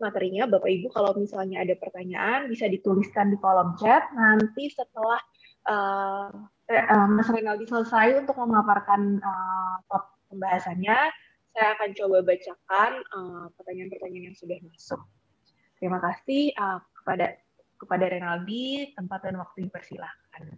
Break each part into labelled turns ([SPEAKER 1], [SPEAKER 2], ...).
[SPEAKER 1] materinya. Bapak Ibu kalau misalnya ada pertanyaan bisa dituliskan di kolom chat. Nanti setelah uh, Mas Renaldi selesai untuk memaparkan topik pembahasannya, saya akan coba bacakan pertanyaan-pertanyaan yang sudah masuk. Terima kasih kepada Renaldi, tempat dan waktu dipersilahkan.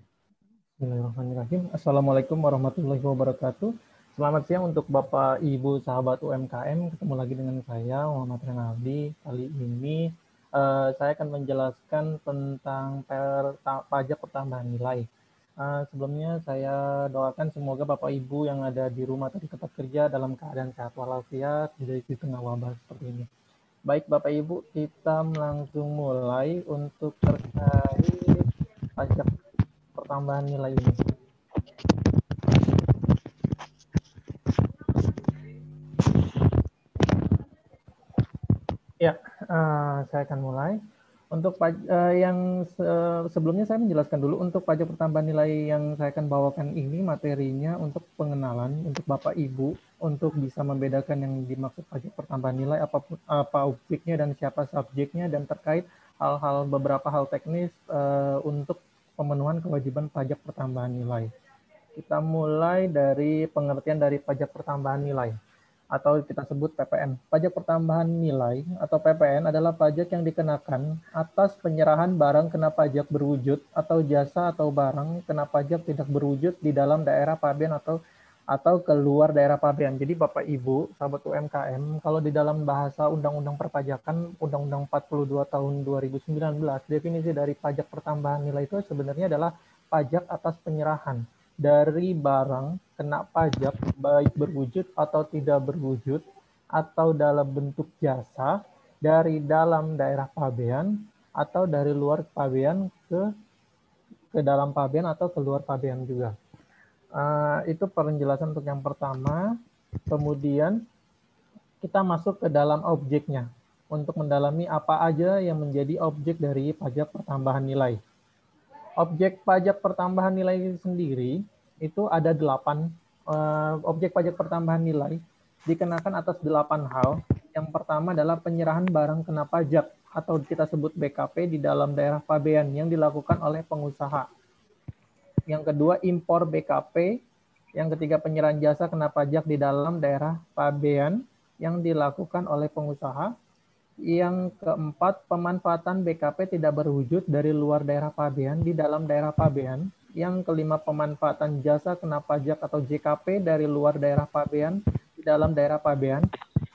[SPEAKER 2] Bismillahirrahmanirrahim. Assalamualaikum warahmatullahi wabarakatuh. Selamat siang untuk Bapak, Ibu, sahabat UMKM. Ketemu lagi dengan saya, Muhammad Renaldi. Kali ini saya akan menjelaskan tentang pajak pertambahan nilai. Sebelumnya saya doakan semoga Bapak Ibu yang ada di rumah atau di tempat kerja dalam keadaan sehat walafiat di tengah wabah seperti ini. Baik Bapak Ibu, kita langsung mulai untuk terkait pajak pertambahan nilai ini. Ya, saya akan mulai. Untuk yang sebelumnya saya menjelaskan dulu untuk pajak pertambahan nilai yang saya akan bawakan ini materinya untuk pengenalan untuk Bapak Ibu untuk bisa membedakan yang dimaksud pajak pertambahan nilai apa objeknya dan siapa subjeknya dan terkait hal-hal beberapa hal teknis untuk pemenuhan kewajiban pajak pertambahan nilai. Kita mulai dari pengertian dari pajak pertambahan nilai atau kita sebut PPN. Pajak pertambahan nilai atau PPN adalah pajak yang dikenakan atas penyerahan barang kena pajak berwujud atau jasa atau barang kena pajak tidak berwujud di dalam daerah pabean atau keluar daerah pabean. Jadi Bapak Ibu, sahabat UMKM, kalau di dalam bahasa Undang-Undang Perpajakan Undang-Undang 42 tahun 2019, definisi dari pajak pertambahan nilai itu sebenarnya adalah pajak atas penyerahan dari barang kena pajak baik berwujud atau tidak berwujud atau dalam bentuk jasa dari dalam daerah pabean atau dari luar pabean ke dalam pabean atau keluar pabean juga. Itu penjelasan untuk yang pertama. Kemudian kita masuk ke dalam objeknya untuk mendalami apa aja yang menjadi objek dari pajak pertambahan nilai. Objek pajak pertambahan nilai sendiri itu ada 8 objek pajak pertambahan nilai dikenakan atas 8 hal. Yang pertama adalah penyerahan barang kena pajak atau kita sebut BKP di dalam daerah pabean yang dilakukan oleh pengusaha. Yang kedua impor BKP. Yang ketiga penyerahan jasa kena pajak di dalam daerah pabean yang dilakukan oleh pengusaha. Yang keempat, pemanfaatan BKP tidak berwujud dari luar daerah pabean di dalam daerah pabean. Yang kelima, pemanfaatan jasa kena pajak atau JKP dari luar daerah pabean di dalam daerah pabean.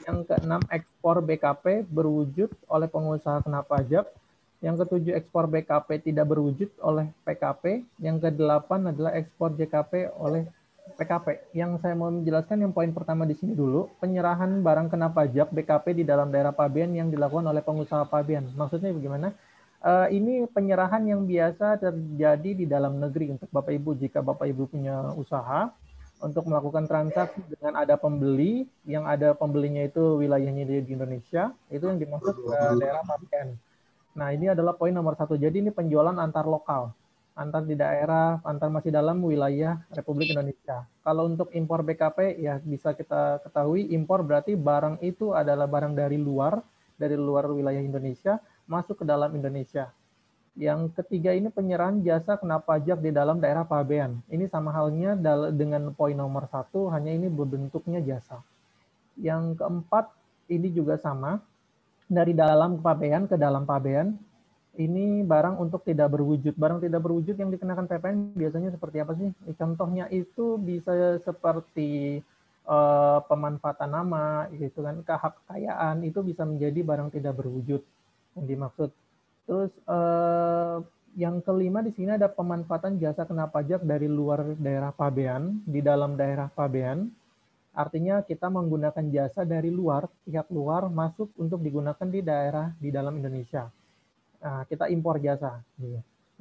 [SPEAKER 2] Yang keenam, ekspor BKP berwujud oleh pengusaha kena pajak. Yang ketujuh, ekspor BKP tidak berwujud oleh PKP. Yang kedelapan adalah ekspor JKP oleh PKP. Yang saya mau menjelaskan yang poin pertama di sini dulu, penyerahan barang kena pajak BKP di dalam daerah pabean yang dilakukan oleh pengusaha pabean. Maksudnya bagaimana? Ini penyerahan yang biasa terjadi di dalam negeri untuk Bapak Ibu. Jika Bapak Ibu punya usaha untuk melakukan transaksi dengan ada pembeli, yang ada pembelinya itu wilayahnya di Indonesia, itu yang dimaksud daerah pabean. Nah, ini adalah poin nomor 1. Jadi ini penjualan antar lokal, antar di daerah, antar masih dalam wilayah Republik Indonesia. Kalau untuk impor BKP, ya bisa kita ketahui impor berarti barang itu adalah barang dari luar wilayah Indonesia, masuk ke dalam Indonesia. Yang ketiga ini penyerahan jasa kena pajak di dalam daerah pabean. Ini sama halnya dengan poin nomor 1, hanya ini berbentuknya jasa. Yang keempat, ini juga sama, dari dalam pabean ke dalam pabean, ini barang untuk tidak berwujud. Barang tidak berwujud yang dikenakan PPN biasanya seperti apa sih? Contohnya itu bisa seperti pemanfaatan nama, gitu kan, hak kekayaan itu bisa menjadi barang tidak berwujud yang dimaksud. Terus yang kelima di sini ada pemanfaatan jasa kena pajak dari luar daerah pabean di dalam daerah pabean. Artinya kita menggunakan jasa dari luar, pihak luar masuk untuk digunakan di daerah di dalam Indonesia. Nah, kita impor jasa.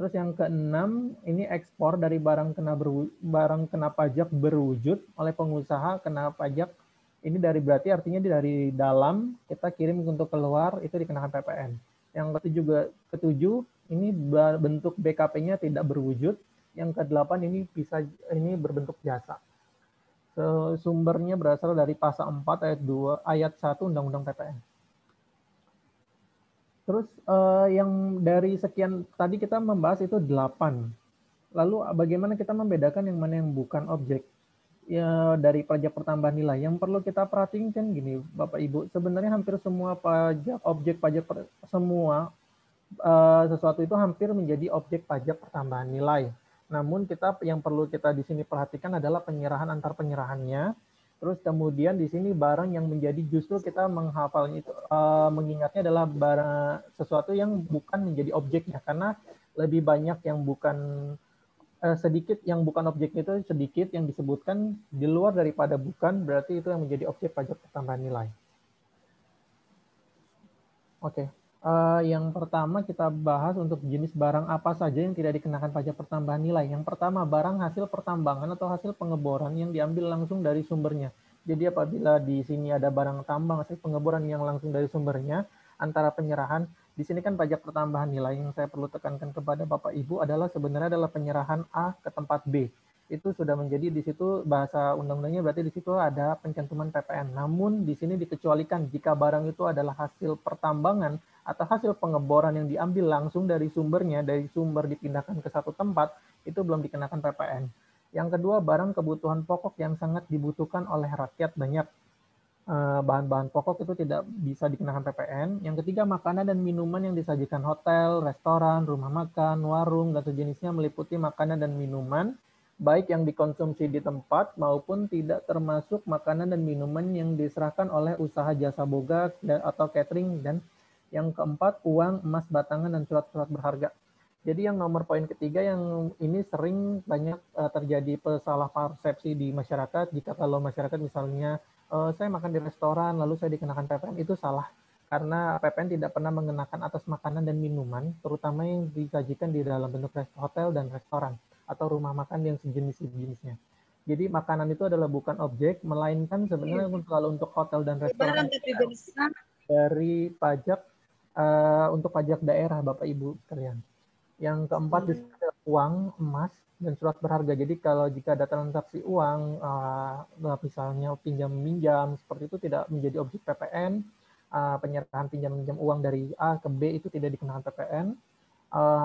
[SPEAKER 2] Terus yang keenam, ini ekspor dari barang kena pajak berwujud oleh pengusaha kena pajak. Ini dari berarti artinya dari dalam kita kirim untuk keluar itu dikenakan PPN. Yang ketujuh ini bentuk BKP-nya tidak berwujud. Yang kedelapan ini berbentuk jasa. Sumbernya berasal dari pasal 4 ayat 2 ayat 1 Undang-Undang PPN. Terus yang dari sekian tadi kita membahas itu 8. Lalu bagaimana kita membedakan yang mana yang bukan objek ya dari pajak pertambahan nilai? Yang perlu kita perhatikan gini, Bapak Ibu, sebenarnya hampir semua pajak objek pajak semua sesuatu itu hampir menjadi objek pajak pertambahan nilai. Namun yang perlu kita di sini perhatikan adalah penyerahan antar penyerahannya. Terus kemudian di sini barang yang menjadi justru kita menghafalnya itu mengingatnya adalah barang sesuatu yang bukan menjadi objeknya karena lebih banyak yang bukan sedikit yang bukan objeknya itu sedikit yang disebutkan di luar daripada bukan berarti itu yang menjadi objek pajak pertambahan nilai. Oke. Yang pertama kita bahas untuk jenis barang apa saja yang tidak dikenakan pajak pertambahan nilai. Yang pertama, barang hasil pertambangan atau hasil pengeboran yang diambil langsung dari sumbernya. Jadi apabila di sini ada barang tambang hasil pengeboran yang langsung dari sumbernya, antara penyerahan, di sini kan pajak pertambahan nilai yang saya perlu tekankan kepada Bapak Ibu adalah sebenarnya adalah penyerahan A ke tempat B. Itu sudah menjadi di situ bahasa undang-undangnya berarti di situ ada pencantuman PPN. Namun di sini dikecualikan jika barang itu adalah hasil pertambangan atau hasil pengeboran yang diambil langsung dari sumbernya, dari sumber dipindahkan ke satu tempat, itu belum dikenakan PPN. Yang kedua, barang kebutuhan pokok yang sangat dibutuhkan oleh rakyat banyak. Bahan-bahan pokok itu tidak bisa dikenakan PPN. Yang ketiga, makanan dan minuman yang disajikan hotel, restoran, rumah makan, warung, dan sejenisnya meliputi makanan dan minuman, baik yang dikonsumsi di tempat maupun tidak termasuk makanan dan minuman yang diserahkan oleh usaha jasa boga atau catering. Dan yang keempat, uang, emas batangan, dan surat-surat berharga. Jadi yang nomor poin ketiga yang ini sering banyak terjadi salah persepsi di masyarakat. Jika kalau masyarakat misalnya saya makan di restoran lalu saya dikenakan PPN, itu salah. Karena PPN tidak pernah mengenakan atas makanan dan minuman, terutama yang disajikan di dalam bentuk hotel dan restoran atau rumah makan yang sejenis-sejenisnya. Jadi makanan itu adalah bukan objek, melainkan sebenarnya kalau untuk hotel dan restoran dari pajak untuk pajak daerah, Bapak Ibu sekalian. Yang keempat di sini adalah uang, emas, dan surat berharga. Jadi kalau jika ada transaksi uang, misalnya pinjam-minjam, seperti itu tidak menjadi objek PPN. Penyerahan pinjam-minjam uang dari A ke B itu tidak dikenakan PPN.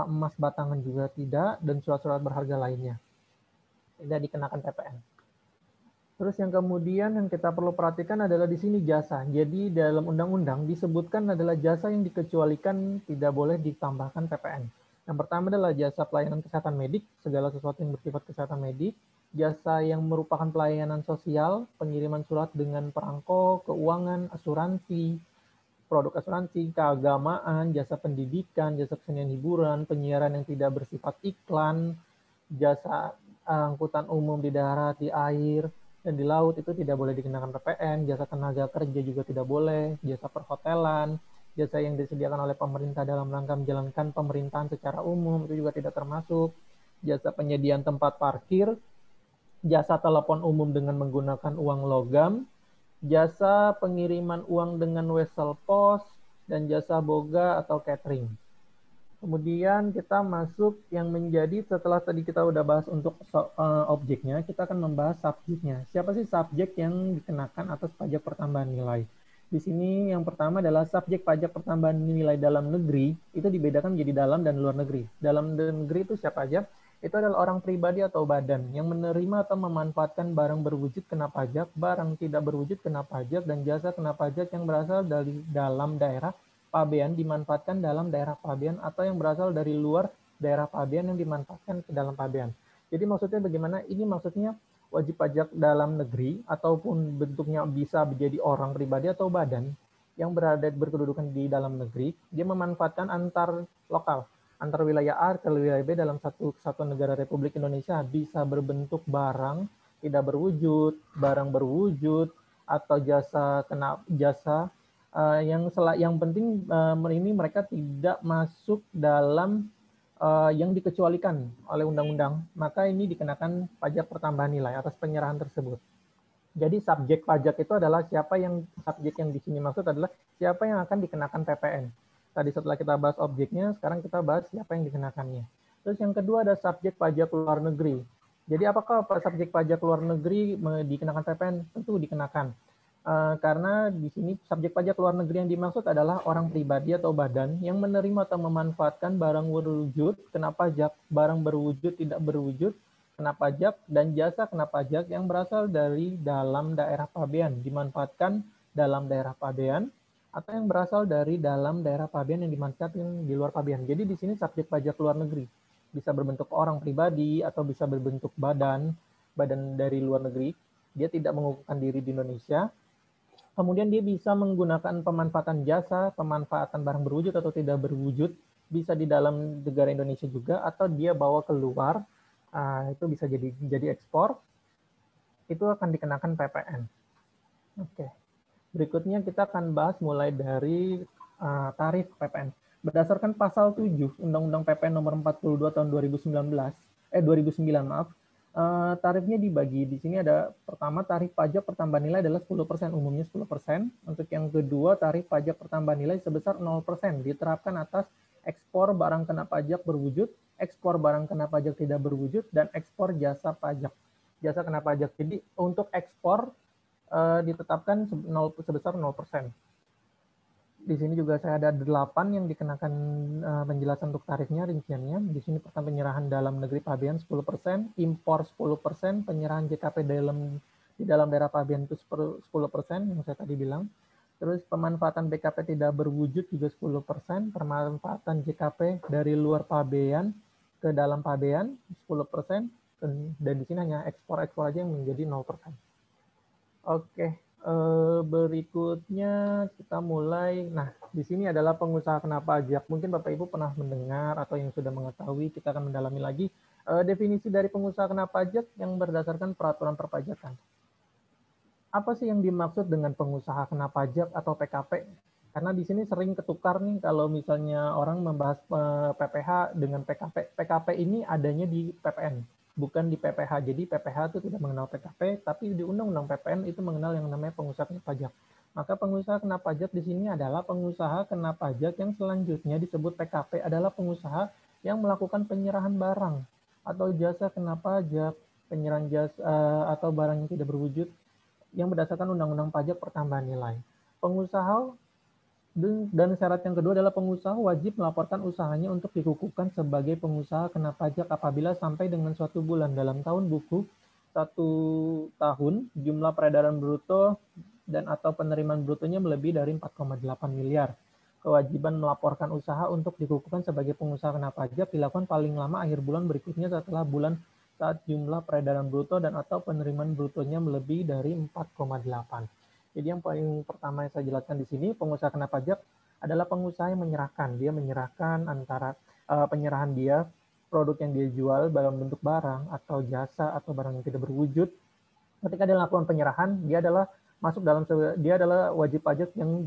[SPEAKER 2] Emas batangan juga tidak, dan surat-surat berharga lainnya tidak dikenakan PPN. Terus yang kemudian yang kita perlu perhatikan adalah di sini jasa. Jadi dalam undang-undang disebutkan adalah jasa yang dikecualikan tidak boleh ditambahkan PPN. Yang pertama adalah jasa pelayanan kesehatan medik, segala sesuatu yang bersifat kesehatan medik. Jasa yang merupakan pelayanan sosial, pengiriman surat dengan perangko, keuangan, asuransi, produk asuransi, keagamaan, jasa pendidikan, jasa kesenian hiburan, penyiaran yang tidak bersifat iklan, jasa angkutan umum di darat, di air, dan di laut itu tidak boleh dikenakan PPN, jasa tenaga kerja juga tidak boleh, jasa perhotelan, jasa yang disediakan oleh pemerintah dalam rangka menjalankan pemerintahan secara umum itu juga tidak termasuk, jasa penyediaan tempat parkir, jasa telepon umum dengan menggunakan uang logam, jasa pengiriman uang dengan wesel pos, dan jasa boga atau catering. Kemudian kita masuk yang menjadi setelah tadi kita udah bahas untuk objeknya, kita akan membahas subjeknya. Siapa sih subjek yang dikenakan atas pajak pertambahan nilai? Di sini yang pertama adalah subjek pajak pertambahan nilai dalam negeri, itu dibedakan menjadi dalam dan luar negeri. Dalam negeri itu siapa aja? Itu adalah orang pribadi atau badan yang menerima atau memanfaatkan barang berwujud kena pajak, barang tidak berwujud kena pajak, dan jasa kena pajak yang berasal dari dalam daerah pabean dimanfaatkan dalam daerah pabean atau yang berasal dari luar daerah pabean yang dimanfaatkan ke dalam pabean. Jadi maksudnya bagaimana? Ini maksudnya wajib pajak dalam negeri ataupun bentuknya bisa menjadi orang pribadi atau badan yang berkedudukan di dalam negeri, dia memanfaatkan antar lokal, antar wilayah A ke wilayah B dalam satu kesatuan negara Republik Indonesia bisa berbentuk barang tidak berwujud, barang berwujud, atau jasa yang penting ini mereka tidak masuk dalam yang dikecualikan oleh undang-undang, maka ini dikenakan pajak pertambahan nilai atas penyerahan tersebut. Jadi subjek pajak itu adalah subjek yang di sini maksud adalah siapa yang akan dikenakan PPN. Tadi setelah kita bahas objeknya, sekarang kita bahas siapa yang dikenakannya. Terus yang kedua ada subjek pajak luar negeri. Jadi apakah subjek pajak luar negeri dikenakan PPN? Tentu dikenakan. Karena di sini subjek pajak luar negeri yang dimaksud adalah orang pribadi atau badan yang menerima atau memanfaatkan barang berwujud kena pajak, barang berwujud tidak berwujud kena pajak, dan jasa kena pajak yang berasal dari dalam daerah pabean, dimanfaatkan dalam daerah pabean, atau yang berasal dari dalam daerah pabean yang dimanfaatkan di luar pabean. Jadi di sini subjek pajak luar negeri bisa berbentuk orang pribadi atau bisa berbentuk badan dari luar negeri. Dia tidak mengukuhkan diri di Indonesia. Kemudian dia bisa menggunakan pemanfaatan jasa, pemanfaatan barang berwujud atau tidak berwujud, bisa di dalam negara Indonesia juga, atau dia bawa keluar, itu bisa jadi ekspor, itu akan dikenakan PPN. Oke. Berikutnya kita akan bahas mulai dari tarif PPN. Berdasarkan pasal 7 Undang-Undang PPN nomor 42 tahun 2009, maaf. Tarifnya dibagi. Di sini ada pertama tarif pajak pertambahan nilai adalah 10%, umumnya 10%. Untuk yang kedua tarif pajak pertambahan nilai sebesar 0% diterapkan atas ekspor barang kena pajak berwujud, ekspor barang kena pajak tidak berwujud, dan ekspor jasa pajak. Jasa kena pajak. Jadi untuk ekspor ditetapkan sebesar 0%. Di sini juga saya ada 8 yang dikenakan penjelasan untuk tarifnya, rinciannya. Di sini pertama penyerahan dalam negeri pabean 10%, impor 10%, penyerahan JKP di dalam daerah pabean itu 10% yang saya tadi bilang. Terus pemanfaatan BKP tidak berwujud juga 10%, pemanfaatan JKP dari luar pabean ke dalam pabean 10%, dan di sini hanya ekspor-ekspor aja yang menjadi 0%. Oke, berikutnya kita mulai. Nah, di sini adalah pengusaha kena pajak. Mungkin Bapak Ibu pernah mendengar atau yang sudah mengetahui, kita akan mendalami lagi definisi dari pengusaha kena pajak yang berdasarkan peraturan perpajakan. Apa sih yang dimaksud dengan pengusaha kena pajak atau PKP? Karena di sini sering ketukar nih kalau misalnya orang membahas PPH dengan PKP. PKP ini adanya di PPN, bukan di PPH. Jadi PPH itu tidak mengenal PKP, tapi di Undang-Undang PPN itu mengenal yang namanya pengusaha kena pajak. Maka pengusaha kena pajak di sini adalah pengusaha kena pajak yang selanjutnya disebut PKP adalah pengusaha yang melakukan penyerahan barang atau jasa kena pajak, penyerahan jasa atau barang yang tidak berwujud yang berdasarkan Undang-Undang Pajak Pertambahan Nilai. Pengusaha dan syarat yang kedua adalah pengusaha wajib melaporkan usahanya untuk dikukuhkan sebagai pengusaha kena pajak apabila sampai dengan suatu bulan dalam tahun buku 1 tahun jumlah peredaran bruto dan atau penerimaan brutonya melebihi dari 4,8 miliar. Kewajiban melaporkan usaha untuk dikukuhkan sebagai pengusaha kena pajak dilakukan paling lama akhir bulan berikutnya setelah bulan saat jumlah peredaran bruto dan atau penerimaan brutonya melebihi dari 4,8. Jadi yang paling pertama yang saya jelaskan di sini, pengusaha kena pajak adalah pengusaha yang menyerahkan. Dia menyerahkan antara penyerahan dia, produk yang dia jual dalam bentuk barang atau jasa atau barang yang tidak berwujud. Ketika dia melakukan penyerahan, dia adalah wajib pajak yang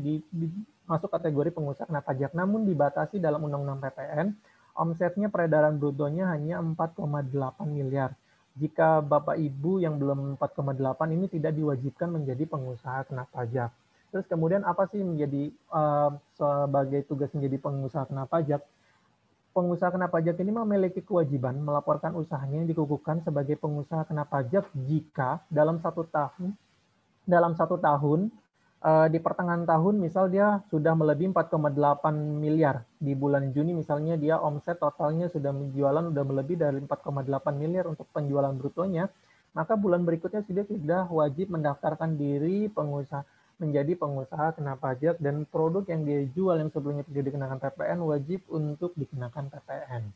[SPEAKER 2] masuk kategori pengusaha kena pajak. Namun dibatasi dalam Undang-Undang PPN, omsetnya peredaran brutonya hanya 4,8 miliar. Jika Bapak Ibu yang belum 4,8 ini tidak diwajibkan menjadi pengusaha kena pajak. Terus kemudian apa sih menjadi sebagai tugas menjadi pengusaha kena pajak? Pengusaha kena pajak ini memiliki kewajiban melaporkan usahanya yang dikukuhkan sebagai pengusaha kena pajak jika dalam satu tahun di pertengahan tahun misal dia sudah melebihi 4,8 miliar. Di bulan Juni misalnya dia omset totalnya sudah melebihi dari 4,8 miliar untuk penjualan brutonya, maka bulan berikutnya dia sudah wajib mendaftarkan diri menjadi pengusaha kena pajak dan produk yang dia jual yang sebelumnya tidak dikenakan PPN wajib untuk dikenakan PPN.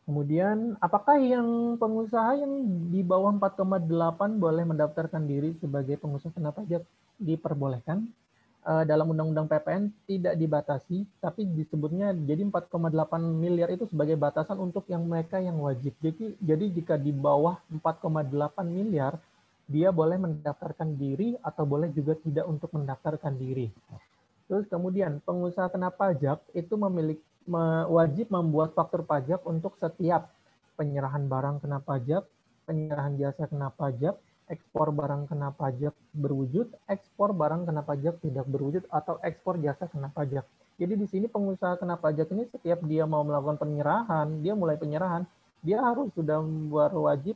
[SPEAKER 2] Kemudian, apakah yang pengusaha yang di bawah 4,8 boleh mendaftarkan diri sebagai pengusaha kena pajak? Diperbolehkan. Dalam Undang-Undang PPN tidak dibatasi, tapi disebutnya jadi 4,8 miliar itu sebagai batasan untuk yang mereka yang wajib. Jadi jika di bawah 4,8 miliar, dia boleh mendaftarkan diri atau boleh juga tidak untuk mendaftarkan diri. Terus kemudian pengusaha kena pajak itu wajib membuat faktur pajak untuk setiap penyerahan barang kena pajak, penyerahan jasa kena pajak, ekspor barang kena pajak berwujud, ekspor barang kena pajak tidak berwujud, atau ekspor jasa kena pajak. Jadi di sini pengusaha kena pajak ini setiap dia mau melakukan penyerahan, dia mulai penyerahan, dia harus sudah membuat wajib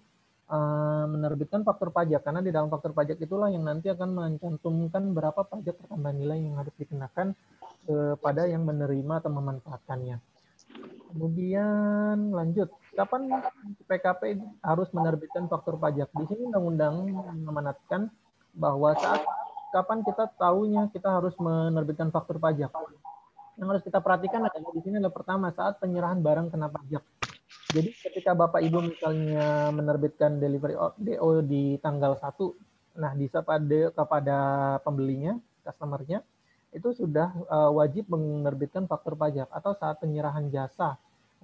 [SPEAKER 2] menerbitkan faktur pajak, karena di dalam faktur pajak itulah yang nanti akan mencantumkan berapa pajak pertambahan nilai yang harus dikenakan kepada yang menerima atau memanfaatkannya. Kemudian lanjut, kapan PKP harus menerbitkan faktur pajak? Di sini undang-undang mengamanatkan bahwa saat kapan kita tahunya kita harus menerbitkan faktur pajak. Yang harus kita perhatikan adalah di sini adalah pertama saat penyerahan barang kena pajak. Jadi ketika Bapak Ibu misalnya menerbitkan delivery DO di tanggal 1, nah bisa kepada pembelinya, customer-nya, itu sudah wajib menerbitkan faktur pajak, atau saat penyerahan jasa,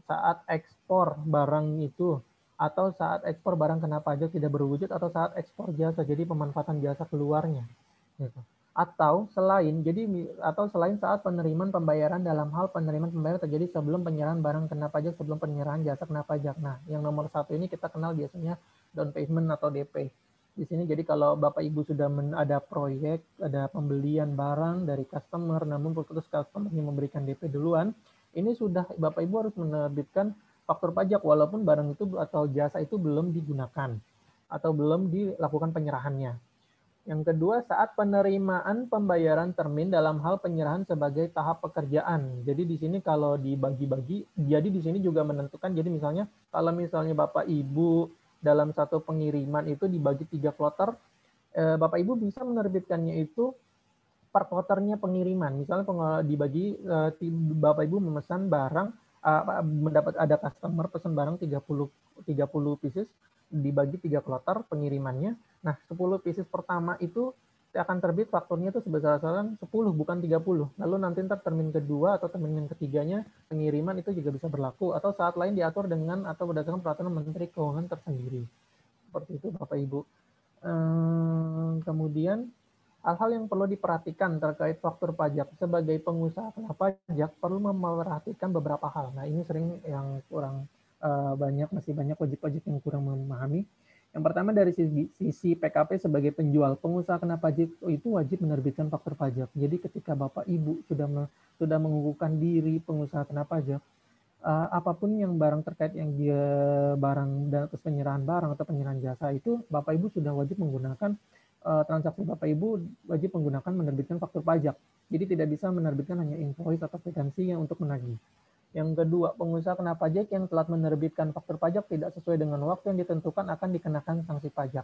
[SPEAKER 2] saat ekspor barang itu, atau saat ekspor barang kena pajak tidak berwujud, atau saat ekspor jasa, jadi pemanfaatan jasa keluarnya. Gitu. Atau selain saat penerimaan pembayaran dalam hal penerimaan pembayaran terjadi sebelum penyerahan barang kena pajak, sebelum penyerahan jasa kena pajak. Nah, yang nomor 1 ini kita kenal biasanya down payment atau DP. Di sini jadi kalau Bapak Ibu sudah ada proyek, ada pembelian barang dari customer, namun putus customer-nya memberikan DP duluan, ini sudah Bapak Ibu harus menerbitkan faktur pajak walaupun barang itu atau jasa itu belum digunakan atau belum dilakukan penyerahannya. Yang kedua, saat penerimaan pembayaran termin dalam hal penyerahan sebagai tahap pekerjaan. Jadi di sini kalau dibagi-bagi, jadi di sini juga menentukan, jadi misalnya kalau misalnya Bapak Ibu dalam satu pengiriman itu dibagi 3 kloter, Bapak Ibu bisa menerbitkannya itu per kloternya pengiriman. Misalnya dibagi, Bapak Ibu memesan barang, mendapat ada customer pesan barang 30 pieces, dibagi 3 kloter pengirimannya. Nah, 10 pieces pertama itu akan terbit fakturnya itu sebesar-besaran 10, bukan 30. Lalu nanti termin kedua atau termin yang ketiganya pengiriman itu juga bisa berlaku, atau saat lain diatur dengan atau berdasarkan peraturan Menteri Keuangan tersendiri. Seperti itu Bapak Ibu. Kemudian hal-hal yang perlu diperhatikan terkait faktur pajak. Sebagai pengusaha kena pajak perlu memperhatikan beberapa hal. Nah, ini sering yang kurang masih banyak wajib-wajib yang kurang memahami. Yang pertama dari sisi PKP sebagai penjual, pengusaha kena pajak itu wajib menerbitkan faktur pajak. Jadi ketika Bapak Ibu sudah mengukuhkan diri pengusaha kena pajak, apapun yang barang terkait yang dia barang dan penyerahan barang atau penyerahan jasa itu Bapak Ibu sudah wajib menggunakan transaksi Bapak Ibu wajib menggunakan menerbitkan faktur pajak. Jadi tidak bisa menerbitkan hanya invoice atau kwitansi yang untuk menagih. Yang kedua, pengusaha kena pajak yang telah menerbitkan faktur pajak tidak sesuai dengan waktu yang ditentukan akan dikenakan sanksi pajak.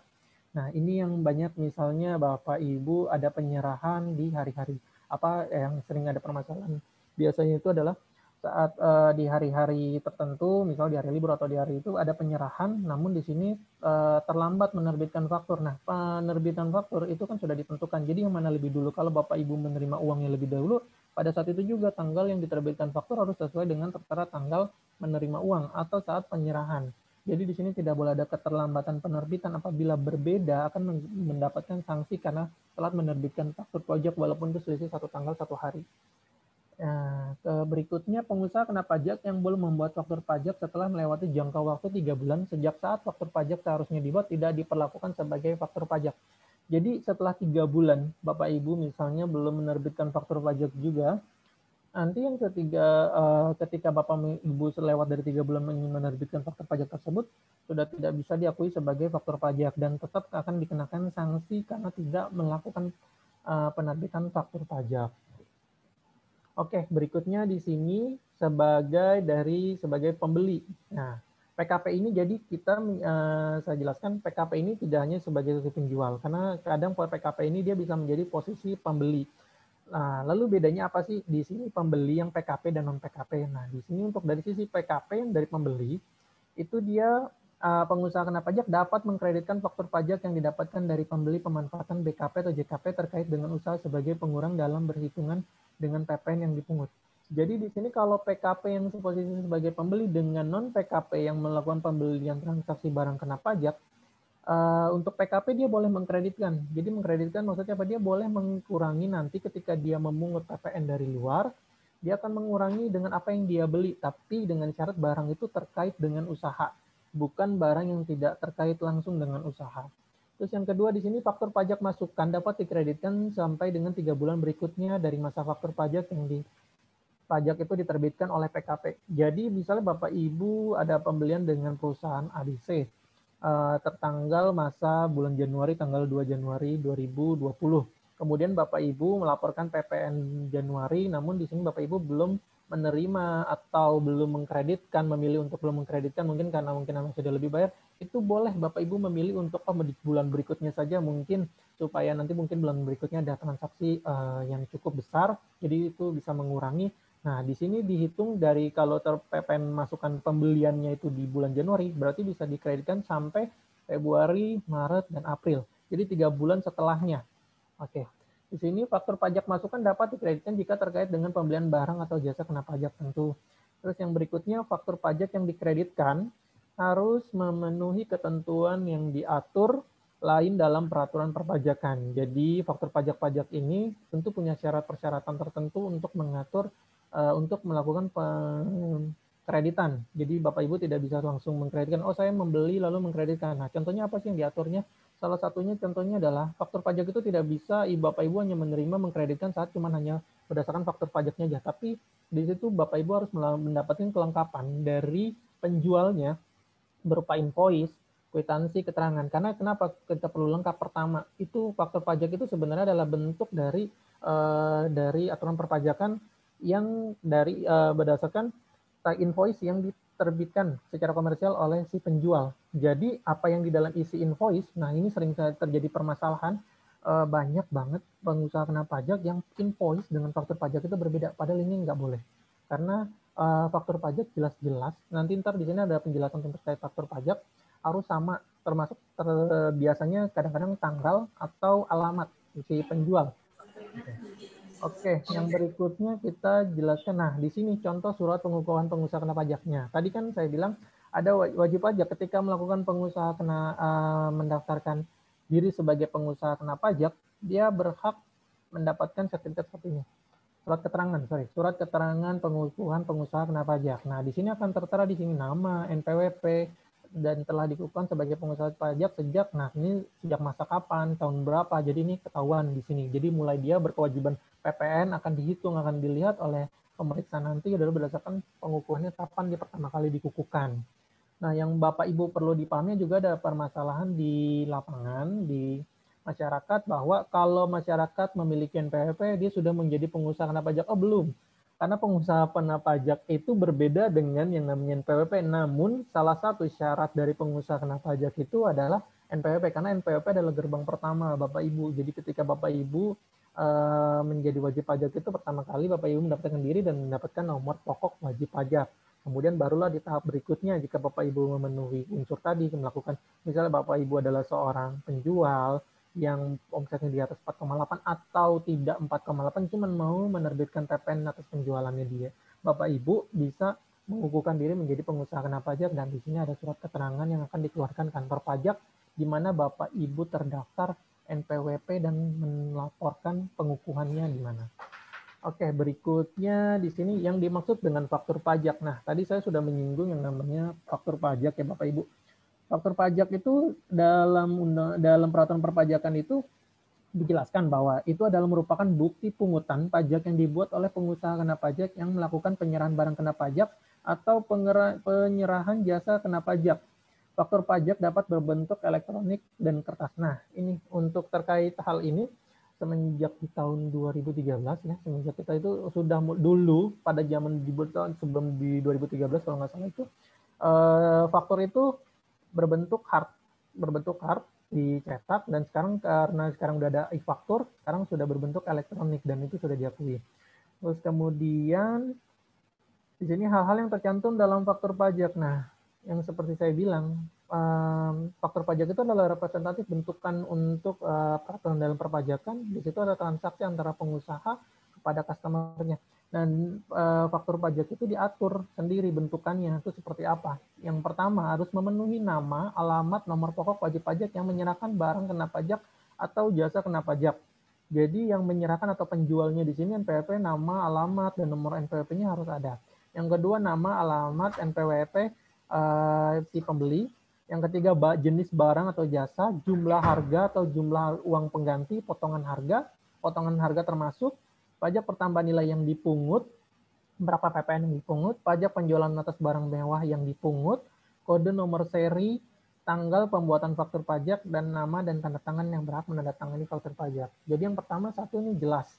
[SPEAKER 2] Nah, ini yang banyak misalnya Bapak Ibu ada penyerahan di hari-hari. Apa yang sering ada permasalahan biasanya itu adalah saat di hari-hari tertentu, misal di hari libur atau di hari itu ada penyerahan, namun di sini terlambat menerbitkan faktur. Nah, penerbitan faktur itu kan sudah ditentukan. Jadi yang mana lebih dulu? Kalau Bapak Ibu menerima uangnya lebih dahulu, pada saat itu juga tanggal yang diterbitkan faktur harus sesuai dengan tertera tanggal menerima uang atau saat penyerahan. Jadi di sini tidak boleh ada keterlambatan penerbitan. Apabila berbeda akan mendapatkan sanksi karena telat menerbitkan faktur pajak walaupun itu selisih 1 tanggal 1 hari. Nah, berikutnya pengusaha kena pajak yang belum membuat faktur pajak setelah melewati jangka waktu 3 bulan sejak saat faktur pajak seharusnya dibuat tidak diperlakukan sebagai faktur pajak. Jadi setelah 3 bulan Bapak Ibu misalnya belum menerbitkan faktur pajak juga, nanti yang ketiga ketika Bapak Ibu lewat dari 3 bulan menerbitkan faktur pajak tersebut sudah tidak bisa diakui sebagai faktur pajak dan tetap akan dikenakan sanksi karena tidak melakukan penerbitan faktur pajak. Oke, berikutnya di sini sebagai pembeli. Nah, PKP ini jadi saya jelaskan PKP ini tidak hanya sebagai penjual, karena kadang PKP ini dia bisa menjadi posisi pembeli. Nah, lalu bedanya apa sih di sini pembeli yang PKP dan non PKP? Nah, di sini untuk dari sisi PKP yang dari pembeli itu dia pengusaha kena pajak dapat mengkreditkan faktur pajak yang didapatkan dari pembeli pemanfaatan BKP atau JKP terkait dengan usaha sebagai pengurang dalam berhitungan dengan PPN yang dipungut. Jadi di sini kalau PKP yang posisi sebagai pembeli dengan non PKP yang melakukan pembelian transaksi barang kena pajak, untuk PKP dia boleh mengkreditkan. Jadi mengkreditkan maksudnya apa? Dia boleh mengurangi nanti ketika dia memungut PPN dari luar, dia akan mengurangi dengan apa yang dia beli, tapi dengan syarat barang itu terkait dengan usaha, bukan barang yang tidak terkait langsung dengan usaha. Terus yang kedua di sini faktur pajak masukan dapat dikreditkan sampai dengan 3 bulan berikutnya dari masa faktur pajak yang pajak itu diterbitkan oleh PKP. Jadi misalnya Bapak Ibu ada pembelian dengan perusahaan ADC. tertanggal masa bulan Januari tanggal 2 Januari 2020. Kemudian Bapak Ibu melaporkan PPN Januari, namun di sini Bapak Ibu belum menerima atau belum mengkreditkan, memilih untuk belum mengkreditkan mungkin karena mungkin Anda sudah lebih bayar, itu boleh Bapak Ibu memilih untuk di bulan berikutnya saja mungkin supaya nanti mungkin bulan berikutnya ada transaksi yang cukup besar, jadi itu bisa mengurangi. Nah, di sini dihitung dari kalau PPN masukan pembeliannya itu di bulan Januari, berarti bisa dikreditkan sampai Februari, Maret, dan April. Jadi 3 bulan setelahnya. Oke. Di sini faktur pajak masukan dapat dikreditkan jika terkait dengan pembelian barang atau jasa kena pajak tentu. Terus yang berikutnya, faktur pajak yang dikreditkan harus memenuhi ketentuan yang diatur lain dalam peraturan perpajakan. Jadi faktur pajak-pajak ini tentu punya syarat persyaratan tertentu untuk mengatur untuk melakukan kreditan. Jadi Bapak Ibu tidak bisa langsung mengkreditkan, oh saya membeli lalu mengkreditkan. Nah, contohnya apa sih yang diaturnya? Salah satunya contohnya adalah faktur pajak itu tidak bisa Bapak Ibu hanya menerima mengkreditkan saat cuma hanya berdasarkan faktur pajaknya aja. Tapi di situ Bapak Ibu harus mendapatkan kelengkapan dari penjualnya berupa invoice, kwitansi, keterangan. Karena kenapa kita perlu lengkap? Pertama, itu faktur pajak itu sebenarnya adalah bentuk dari aturan perpajakan yang berdasarkan invoice yang diterbitkan secara komersial oleh si penjual. Jadi apa yang di dalam isi invoice, nah ini sering terjadi permasalahan, banyak banget pengusaha kena pajak yang invoice dengan faktur pajak itu berbeda, padahal ini nggak boleh. Karena faktur pajak jelas-jelas, nanti ntar di sini ada penjelasan terkait faktur pajak, harus sama, termasuk biasanya kadang-kadang tanggal atau alamat si penjual. Oke, yang berikutnya kita jelaskan. Nah, di sini contoh surat pengukuhan pengusaha kena pajaknya. Tadi kan saya bilang ada wajib pajak ketika melakukan pengusaha mendaftarkan diri sebagai pengusaha kena pajak, dia berhak mendapatkan sertifikat seperti ini. Surat keterangan pengukuhan pengusaha kena pajak. Nah, di sini akan tertera di sini nama, NPWP, dan telah dikukuhkan sebagai pengusaha pajak sejak masa kapan, tahun berapa. Jadi ini ketahuan di sini. Jadi mulai dia berkewajiban PPN akan dihitung, akan dilihat oleh pemeriksa nanti adalah berdasarkan pengukuhannya kapan dia pertama kali dikukuhkan. Nah, yang Bapak Ibu perlu dipahami juga ada permasalahan di lapangan, di masyarakat, bahwa kalau masyarakat memiliki NPWP, dia sudah menjadi pengusaha kena pajak. Oh, belum. Karena pengusaha kena pajak itu berbeda dengan yang namanya NPWP. Namun, salah satu syarat dari pengusaha kena pajak itu adalah NPWP. Karena NPWP adalah gerbang pertama, Bapak Ibu. Jadi ketika Bapak Ibu menjadi wajib pajak itu pertama kali Bapak Ibu mendaftarkan diri dan mendapatkan nomor pokok wajib pajak. Kemudian barulah di tahap berikutnya jika Bapak Ibu memenuhi unsur tadi, melakukan misalnya Bapak Ibu adalah seorang penjual yang omsetnya di atas 4,8 atau tidak 4,8 cuma mau menerbitkan PPN atas penjualannya dia, Bapak Ibu bisa mengukuhkan diri menjadi pengusaha kena pajak, dan di sini ada surat keterangan yang akan dikeluarkan kantor pajak di mana Bapak Ibu terdaftar NPWP dan melaporkan pengukuhannya di mana. Oke, berikutnya di sini yang dimaksud dengan faktur pajak. Nah, tadi saya sudah menyinggung yang namanya faktur pajak ya Bapak Ibu. Faktur pajak itu dalam peraturan perpajakan itu dijelaskan bahwa itu adalah merupakan bukti pungutan pajak yang dibuat oleh pengusaha kena pajak yang melakukan penyerahan barang kena pajak atau penyerahan jasa kena pajak. Faktur pajak dapat berbentuk elektronik dan kertas. Nah, ini untuk terkait hal ini semenjak di tahun 2013 ya, semenjak kita itu sudah dulu pada zaman sebelum di 2013 kalau nggak salah itu faktur itu berbentuk hard dicetak, dan karena sekarang udah ada e-faktur, sekarang sudah berbentuk elektronik dan itu sudah diakui. Terus kemudian di sini hal-hal yang tercantum dalam faktur pajak. Nah, yang seperti saya bilang, faktur pajak itu adalah representatif bentukan untuk peraturan dalam perpajakan. Di situ ada transaksi antara pengusaha kepada customer-nya. Dan faktur pajak itu diatur sendiri bentukannya itu seperti apa. Yang pertama harus memenuhi nama, alamat, nomor pokok wajib pajak yang menyerahkan barang kena pajak atau jasa kena pajak. Jadi yang menyerahkan atau penjualnya di sini NPWP, nama, alamat, dan nomor NPWP-nya harus ada. Yang kedua nama, alamat, NPWP si pembeli. Yang ketiga jenis barang atau jasa, jumlah harga atau jumlah uang pengganti, potongan harga termasuk, pajak pertambahan nilai yang dipungut, berapa PPN yang dipungut, pajak penjualan atas barang mewah yang dipungut, kode nomor seri tanggal pembuatan faktur pajak, dan nama dan tanda tangan yang berhak menandatangani faktur pajak. Jadi yang pertama satu ini jelas.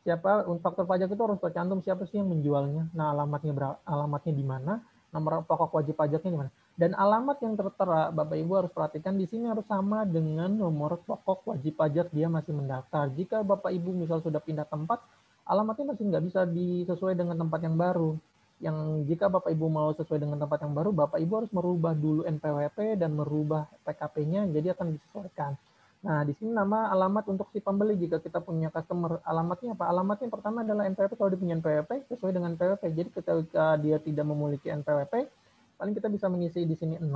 [SPEAKER 2] Siapa faktur pajak itu harus tercantum siapa sih yang menjualnya. Nah, alamatnya di mana, nomor pokok wajib pajaknya di mana. Dan alamat yang tertera, Bapak Ibu harus perhatikan di sini harus sama dengan nomor pokok wajib pajak dia masih mendaftar. Jika Bapak Ibu misal sudah pindah tempat, alamatnya masih nggak bisa disesuai dengan tempat yang baru. Yang jika Bapak Ibu mau sesuai dengan tempat yang baru, Bapak Ibu harus merubah dulu NPWP dan merubah PKP-nya, jadi akan disesuaikan. Nah, di sini nama alamat untuk si pembeli jika kita punya customer. Alamatnya apa? Alamatnya yang pertama adalah NPWP. Kalau dia punya NPWP, sesuai dengan PWP. Jadi ketika dia tidak memiliki NPWP, paling kita bisa mengisi di sini 0,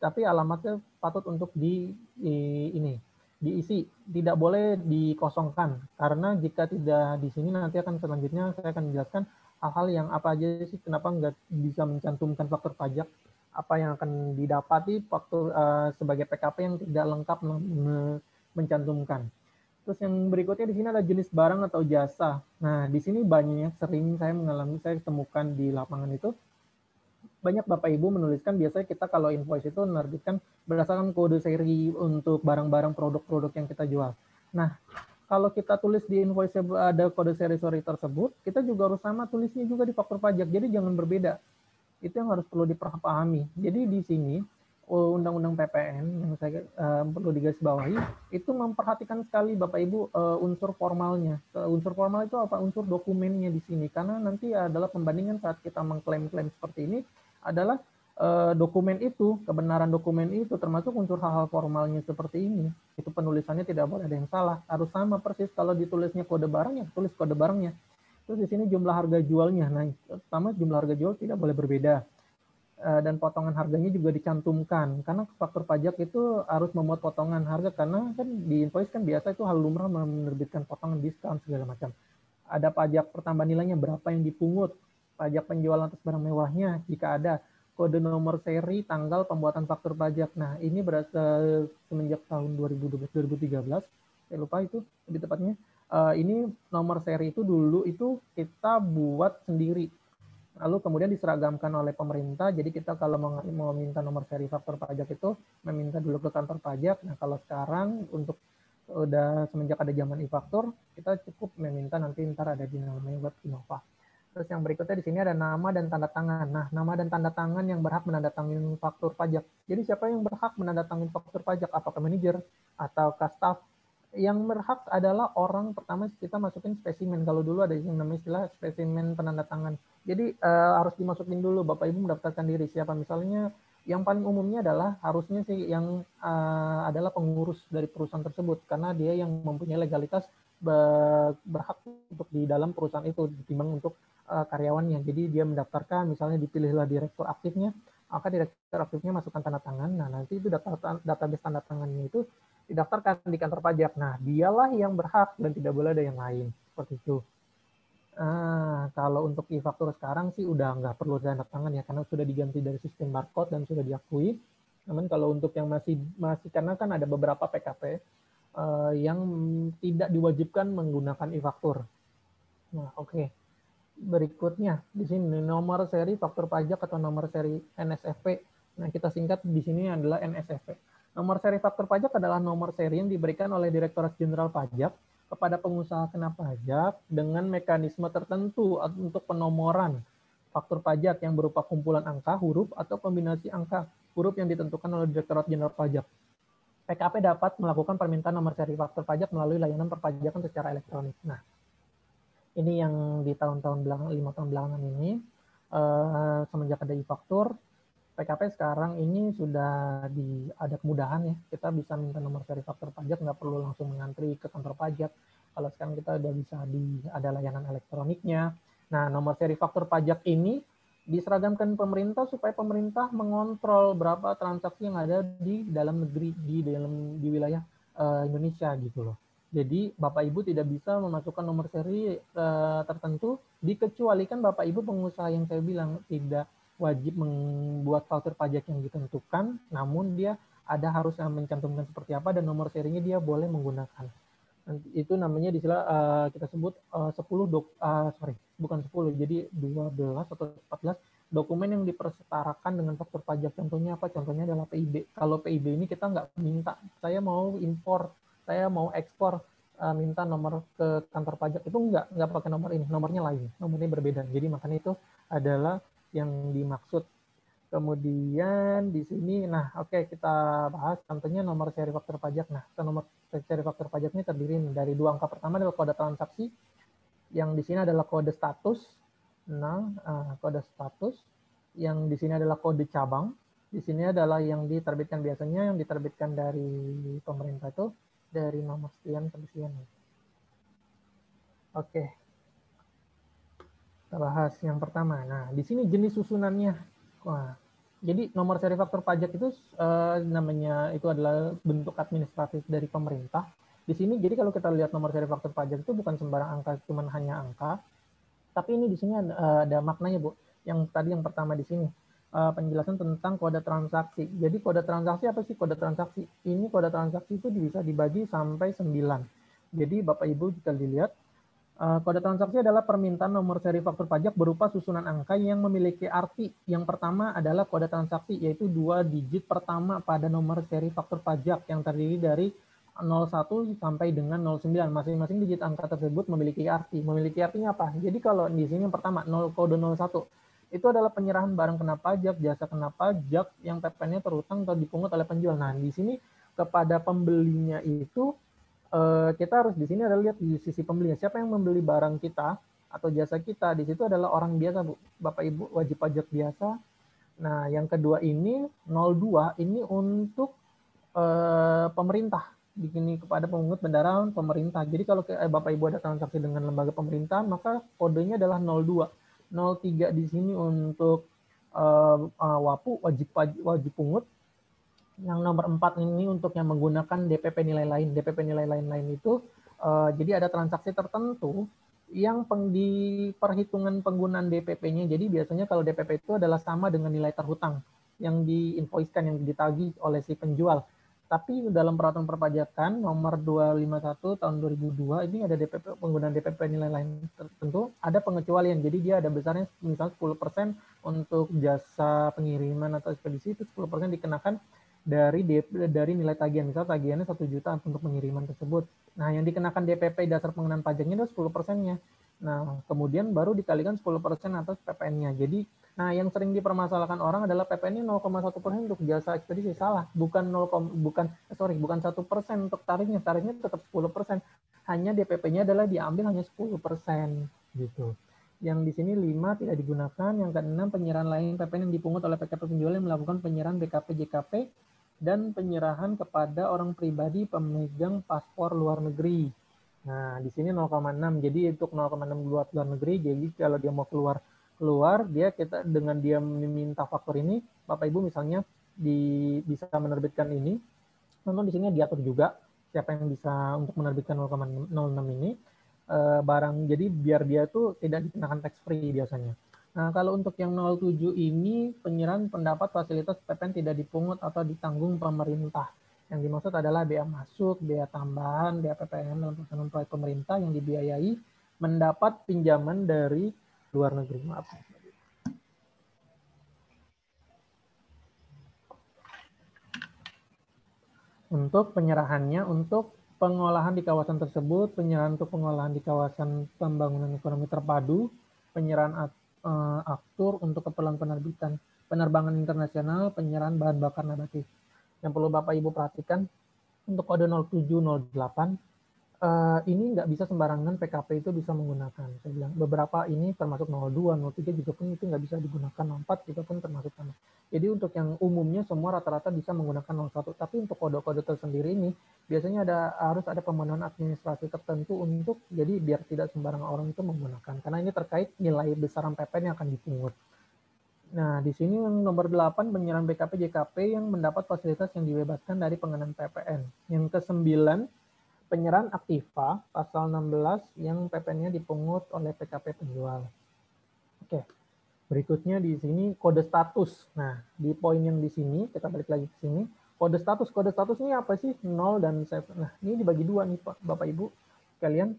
[SPEAKER 2] tapi alamatnya patut untuk diisi. Tidak boleh dikosongkan. Karena jika tidak di sini, nanti akan selanjutnya saya akan menjelaskan hal-hal yang apa aja sih, kenapa nggak bisa mencantumkan faktur pajak, apa yang akan didapati faktur sebagai PKP yang tidak lengkap mencantumkan. Terus yang berikutnya di sini ada jenis barang atau jasa. Nah, di sini banyak sering saya temukan di lapangan itu, banyak Bapak Ibu menuliskan, biasanya kita kalau invoice itu menerbitkan berdasarkan kode seri untuk barang-barang produk-produk yang kita jual. Nah, kalau kita tulis di invoice ada kode seri tersebut, kita juga harus sama tulisnya juga di faktur pajak. Jadi jangan berbeda. Itu yang harus perlu dipahami. Jadi di sini Undang-Undang PPN yang saya perlu digarisbawahi itu memperhatikan sekali Bapak Ibu unsur formalnya. Unsur formal itu apa? Unsur dokumennya di sini. Karena nanti adalah pembandingan saat kita mengklaim-klaim seperti ini adalah dokumen itu, kebenaran dokumen itu termasuk unsur hal-hal formalnya seperti ini. Itu penulisannya tidak boleh ada yang salah. Harus sama persis, kalau ditulisnya kode barangnya, tulis kode barangnya. Terus di sini jumlah harga jualnya. Nah, pertama jumlah harga jual tidak boleh berbeda. Dan potongan harganya juga dicantumkan. Karena faktur pajak itu harus memuat potongan harga, karena kan di invoice kan biasa itu hal lumrah menerbitkan potongan diskon segala macam. Ada pajak pertambahan nilainya berapa yang dipungut, pajak penjualan atas barang mewahnya jika ada, kode nomor seri tanggal pembuatan faktur pajak. Nah, ini berasal semenjak tahun 2012-2013, saya lupa itu lebih tepatnya. Ini nomor seri itu dulu itu kita buat sendiri, lalu kemudian diseragamkan oleh pemerintah. Jadi kita kalau mau minta nomor seri faktur pajak itu meminta dulu ke kantor pajak. Nah, kalau sekarang untuk udah semenjak ada zaman e-faktur, kita cukup meminta nanti ntar ada di namanya web Innova. Terus yang berikutnya di sini ada nama dan tanda tangan. Nah, nama dan tanda tangan yang berhak menandatangani faktur pajak. Jadi siapa yang berhak menandatangani faktur pajak? Apakah manajer atau staff? Yang berhak adalah orang pertama, kita masukin spesimen. Kalau dulu ada yang namanya istilah spesimen penanda tangan. Jadi harus dimasukin dulu, Bapak Ibu mendaftarkan diri siapa. Misalnya yang paling umumnya adalah harusnya sih yang adalah pengurus dari perusahaan tersebut, karena dia yang mempunyai legalitas berhak untuk di dalam perusahaan itu ditimbang untuk karyawannya. Jadi dia mendaftarkan, misalnya dipilihlah direktur aktifnya, maka direktur aktifnya masukkan tanda tangan. Nah, nanti itu database tanda tangannya itu didaftarkan di kantor pajak. Nah, dialah yang berhak dan tidak boleh ada yang lain. Seperti itu. Kalau untuk e-faktur sekarang sih udah nggak perlu tanda tangan ya, karena sudah diganti dari sistem barcode dan sudah diakui. Namun kalau untuk yang masih karena kan ada beberapa PKP yang tidak diwajibkan menggunakan e-faktur. Nah, oke. Berikutnya di sini nomor seri faktur pajak atau nomor seri NSFP. Nah, kita singkat di sini adalah NSFP. Nomor seri faktur pajak adalah nomor seri yang diberikan oleh Direktorat Jenderal Pajak kepada pengusaha kena pajak dengan mekanisme tertentu untuk penomoran faktur pajak yang berupa kumpulan angka, huruf, atau kombinasi angka, huruf yang ditentukan oleh Direktorat Jenderal Pajak. PKP dapat melakukan permintaan nomor seri faktur pajak melalui layanan perpajakan secara elektronik. Nah, ini yang di tahun-tahun belakang, 5 tahun belakangan ini, semenjak ada e-faktur, PKP sekarang ini sudah ada kemudahan ya, kita bisa minta nomor seri faktur pajak, nggak perlu langsung mengantri ke kantor pajak. Kalau sekarang kita udah bisa ada layanan elektroniknya. Nah, nomor seri faktur pajak ini diseragamkan pemerintah supaya pemerintah mengontrol berapa transaksi yang ada di dalam negeri, di wilayah Indonesia gitu loh. Jadi Bapak Ibu tidak bisa memasukkan nomor seri tertentu, dikecualikan Bapak Ibu pengusaha yang saya bilang tidak wajib membuat faktur pajak yang ditentukan, namun dia harus mencantumkan seperti apa dan nomor serinya dia boleh menggunakan. Itu namanya kita sebut 10 bukan 10, jadi 12 atau 14 dokumen yang dipersetarakan dengan faktur pajak. Contohnya apa? Contohnya adalah PIB. Kalau PIB ini kita nggak minta, saya mau impor, saya mau ekspor, minta nomor ke kantor pajak. Itu nggak pakai nomor ini, nomornya lain, nomornya berbeda. Jadi makanya itu adalah yang dimaksud. Kemudian di sini, nah oke, kita bahas contohnya nomor seri faktur pajak. Nah, nomor seri faktur pajak ini terdiri dari dua angka. Pertama adalah kode transaksi, yang di sini adalah kode status. Nah, kode status, yang di sini adalah kode cabang. Di sini adalah yang diterbitkan biasanya, yang diterbitkan dari pemerintah itu dari nomor sekian sampai sekian. Oke, kita bahas yang pertama. Nah, di sini jenis susunannya. Wah, jadi nomor seri faktur pajak itu namanya itu adalah bentuk administratif dari pemerintah. Di sini jadi kalau kita lihat nomor seri faktur pajak itu bukan sembarang angka, cuman hanya angka. Tapi ini di sini ada maknanya, Bu. Yang tadi yang pertama di sini penjelasan tentang kode transaksi. Jadi kode transaksi apa sih kode transaksi? Ini kode transaksi itu bisa dibagi sampai 9. Jadi Bapak Ibu jika dilihat, kode transaksi adalah permintaan nomor seri faktur pajak berupa susunan angka yang memiliki arti. Yang pertama adalah kode transaksi, yaitu 2 digit pertama pada nomor seri faktur pajak yang terdiri dari 01 sampai dengan 09. Masing-masing digit angka tersebut memiliki arti. Memiliki artinya apa? Jadi kalau di sini yang pertama, kode 01, itu adalah penyerahan barang kena pajak, jasa kena pajak yang PPN-nya terutang atau dipungut oleh penjual. Nah, di sini kepada pembelinya itu kita harus di sini adalah lihat di sisi pembeli. Siapa yang membeli barang kita atau jasa kita, di situ adalah orang biasa, Bu. Bapak Ibu wajib pajak biasa. Nah, yang kedua ini 02 ini untuk pemerintah, begini kepada pemungut bendahara pemerintah. Jadi kalau Bapak Ibu ada transaksi dengan lembaga pemerintah, maka kodenya adalah 02. 03 di sini untuk WAPU, wajib pungut. Yang nomor 4 ini untuk yang menggunakan DPP nilai lain. DPP nilai lain itu jadi ada transaksi tertentu yang di perhitungan penggunaan DPP-nya. Jadi biasanya kalau DPP itu adalah sama dengan nilai terhutang yang diinvoice-kan, yang ditagih oleh si penjual. Tapi dalam peraturan perpajakan nomor 251 tahun 2002 ini ada DPP, penggunaan DPP nilai lain tertentu, ada pengecualian. Jadi dia ada besarnya misalnya 10% untuk jasa pengiriman atau ekspedisi, itu 10% dikenakan dari nilai tagihan. Misal tagihannya 1 juta untuk pengiriman tersebut. Nah, yang dikenakan DPP dasar pengenaan pajaknya adalah 10%-nya. Nah, kemudian baru dikalikan 10% atas PPN-nya. Jadi, nah yang sering dipermasalahkan orang adalah PPN-nya 0,1% untuk jasa ekspedisi. Salah, bukan 1% untuk tarifnya. Tarifnya tetap 10%. Hanya DPP-nya adalah diambil hanya 10% gitu. Yang di sini 5 tidak digunakan. Yang ke-6 penyerahan lain PPN yang dipungut oleh PKP penjual yang melakukan penyerahan BKP JKP dan penyerahan kepada orang pribadi pemegang paspor luar negeri. Nah, di sini 0,6. Jadi untuk 0,6 luar negeri, jadi kalau dia mau keluar dia kita dengan dia meminta faktur ini, Bapak Ibu misalnya bisa menerbitkan ini. Tentu di sini diatur juga siapa yang bisa untuk menerbitkan 0,06 ini barang. Jadi biar dia tuh tidak dikenakan tax free biasanya. Nah, kalau untuk yang 07 ini penyerahan pendapat fasilitas PPN tidak dipungut atau ditanggung pemerintah. Yang dimaksud adalah bea masuk, bea tambahan, bea PPN dalam pelaksanaan proyek pemerintah yang dibiayai mendapat pinjaman dari luar negeri. Maaf. Untuk penyerahannya, untuk pengolahan di kawasan tersebut, penyerahan untuk pengolahan di kawasan pembangunan ekonomi terpadu, penyerahan aktur untuk keperluan penerbangan internasional, penyerahan bahan bakar nabati. Yang perlu Bapak Ibu perhatikan, untuk kode 0708, ini nggak bisa sembarangan PKP itu bisa menggunakan. Saya bilang beberapa ini termasuk 02, 03 juga pun itu nggak bisa digunakan, 04 juga pun termasuk sama. Jadi untuk yang umumnya semua rata-rata bisa menggunakan 01. Tapi untuk kode-kode tersendiri ini biasanya harus ada pemenuhan administrasi tertentu untuk jadi biar tidak sembarangan orang itu menggunakan. Karena ini terkait nilai besaran PPN yang akan dipungut. Nah, di sini yang nomor 8 penyerahan BKP JKP yang mendapat fasilitas yang dibebaskan dari pengenaan PPN. Yang ke-9 penyerahan aktiva pasal 16 yang PPN-nya dipungut oleh PKP penjual. Oke. Berikutnya di sini kode status. Nah, di poin yang di sini kita balik lagi ke sini. Kode status ini apa sih? 0 dan 7. Nah, ini dibagi dua nih Pak, Bapak Ibu. Kalian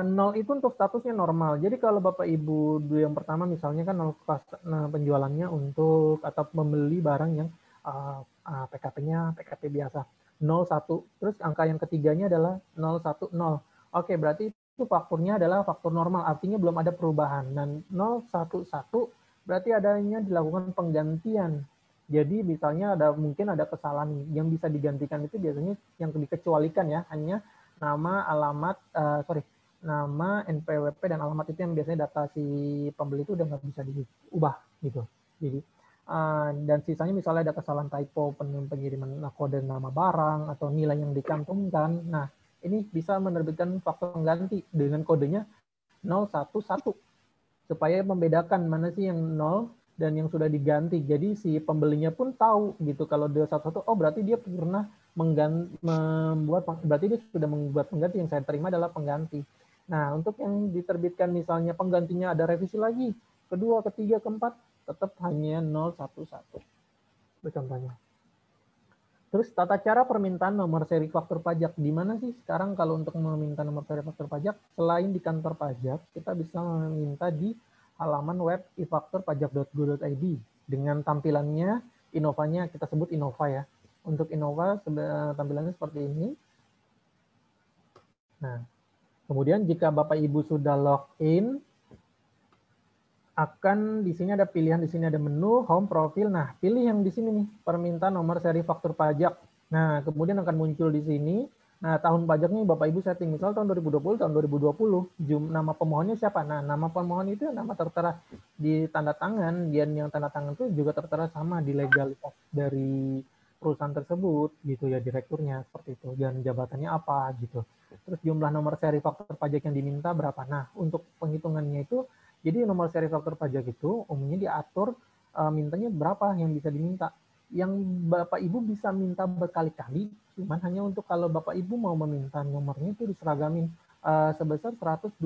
[SPEAKER 2] Nol itu untuk statusnya normal. Jadi kalau Bapak Ibu yang pertama misalnya kan nol penjualannya untuk atau membeli barang yang PKP-nya PKP biasa 01. Terus angka yang ketiganya adalah 010. Oke, berarti itu fakturnya adalah faktur normal, artinya belum ada perubahan. Dan 011 berarti adanya dilakukan penggantian. Jadi misalnya mungkin ada kesalahan yang bisa digantikan itu biasanya yang dikecualikan ya, hanya nama, alamat, nama, NPWP, dan alamat itu yang biasanya data si pembeli itu udah nggak bisa diubah gitu. Jadi dan sisanya misalnya ada kesalahan typo pengiriman kode nama barang atau nilai yang dicantumkan. Nah, ini bisa menerbitkan faktur pengganti dengan kodenya 011 supaya membedakan mana sih yang 0 dan yang sudah diganti. Jadi si pembelinya pun tahu gitu kalau dia 11, oh berarti dia pernah berarti dia sudah membuat pengganti, yang saya terima adalah pengganti. Nah, untuk yang diterbitkan misalnya penggantinya ada revisi lagi, kedua, ketiga, keempat, tetap hanya 011. Itu contohnya. Terus tata cara permintaan nomor seri faktur pajak. Di mana sih sekarang kalau untuk meminta nomor seri faktur pajak? Selain di kantor pajak, kita bisa meminta di halaman web ifakturpajak.go.id dengan tampilannya, Innovanya kita sebut Innova ya. Untuk Innova tampilannya seperti ini. Nah, kemudian jika Bapak Ibu sudah login, akan di sini ada pilihan, di sini ada menu, home, profil. Nah, pilih yang di sini nih, permintaan nomor seri faktur pajak. Nah, kemudian akan muncul di sini. Nah, tahun pajaknya Bapak Ibu setting, misal tahun 2020, tahun 2020. Nama pemohonnya siapa? Nah, nama pemohon itu nama tertera di tanda tangan, dan yang tanda tangan itu juga tertera sama di legalitas dari perusahaan tersebut, gitu ya, direkturnya, seperti itu. Dan jabatannya apa, gitu. Terus jumlah nomor seri faktur pajak yang diminta berapa? Nah, untuk penghitungannya itu, jadi nomor seri faktur pajak itu umumnya diatur mintanya berapa yang bisa diminta. Yang Bapak Ibu bisa minta berkali-kali, cuman hanya untuk kalau Bapak Ibu mau meminta nomornya itu diseragamin sebesar 120%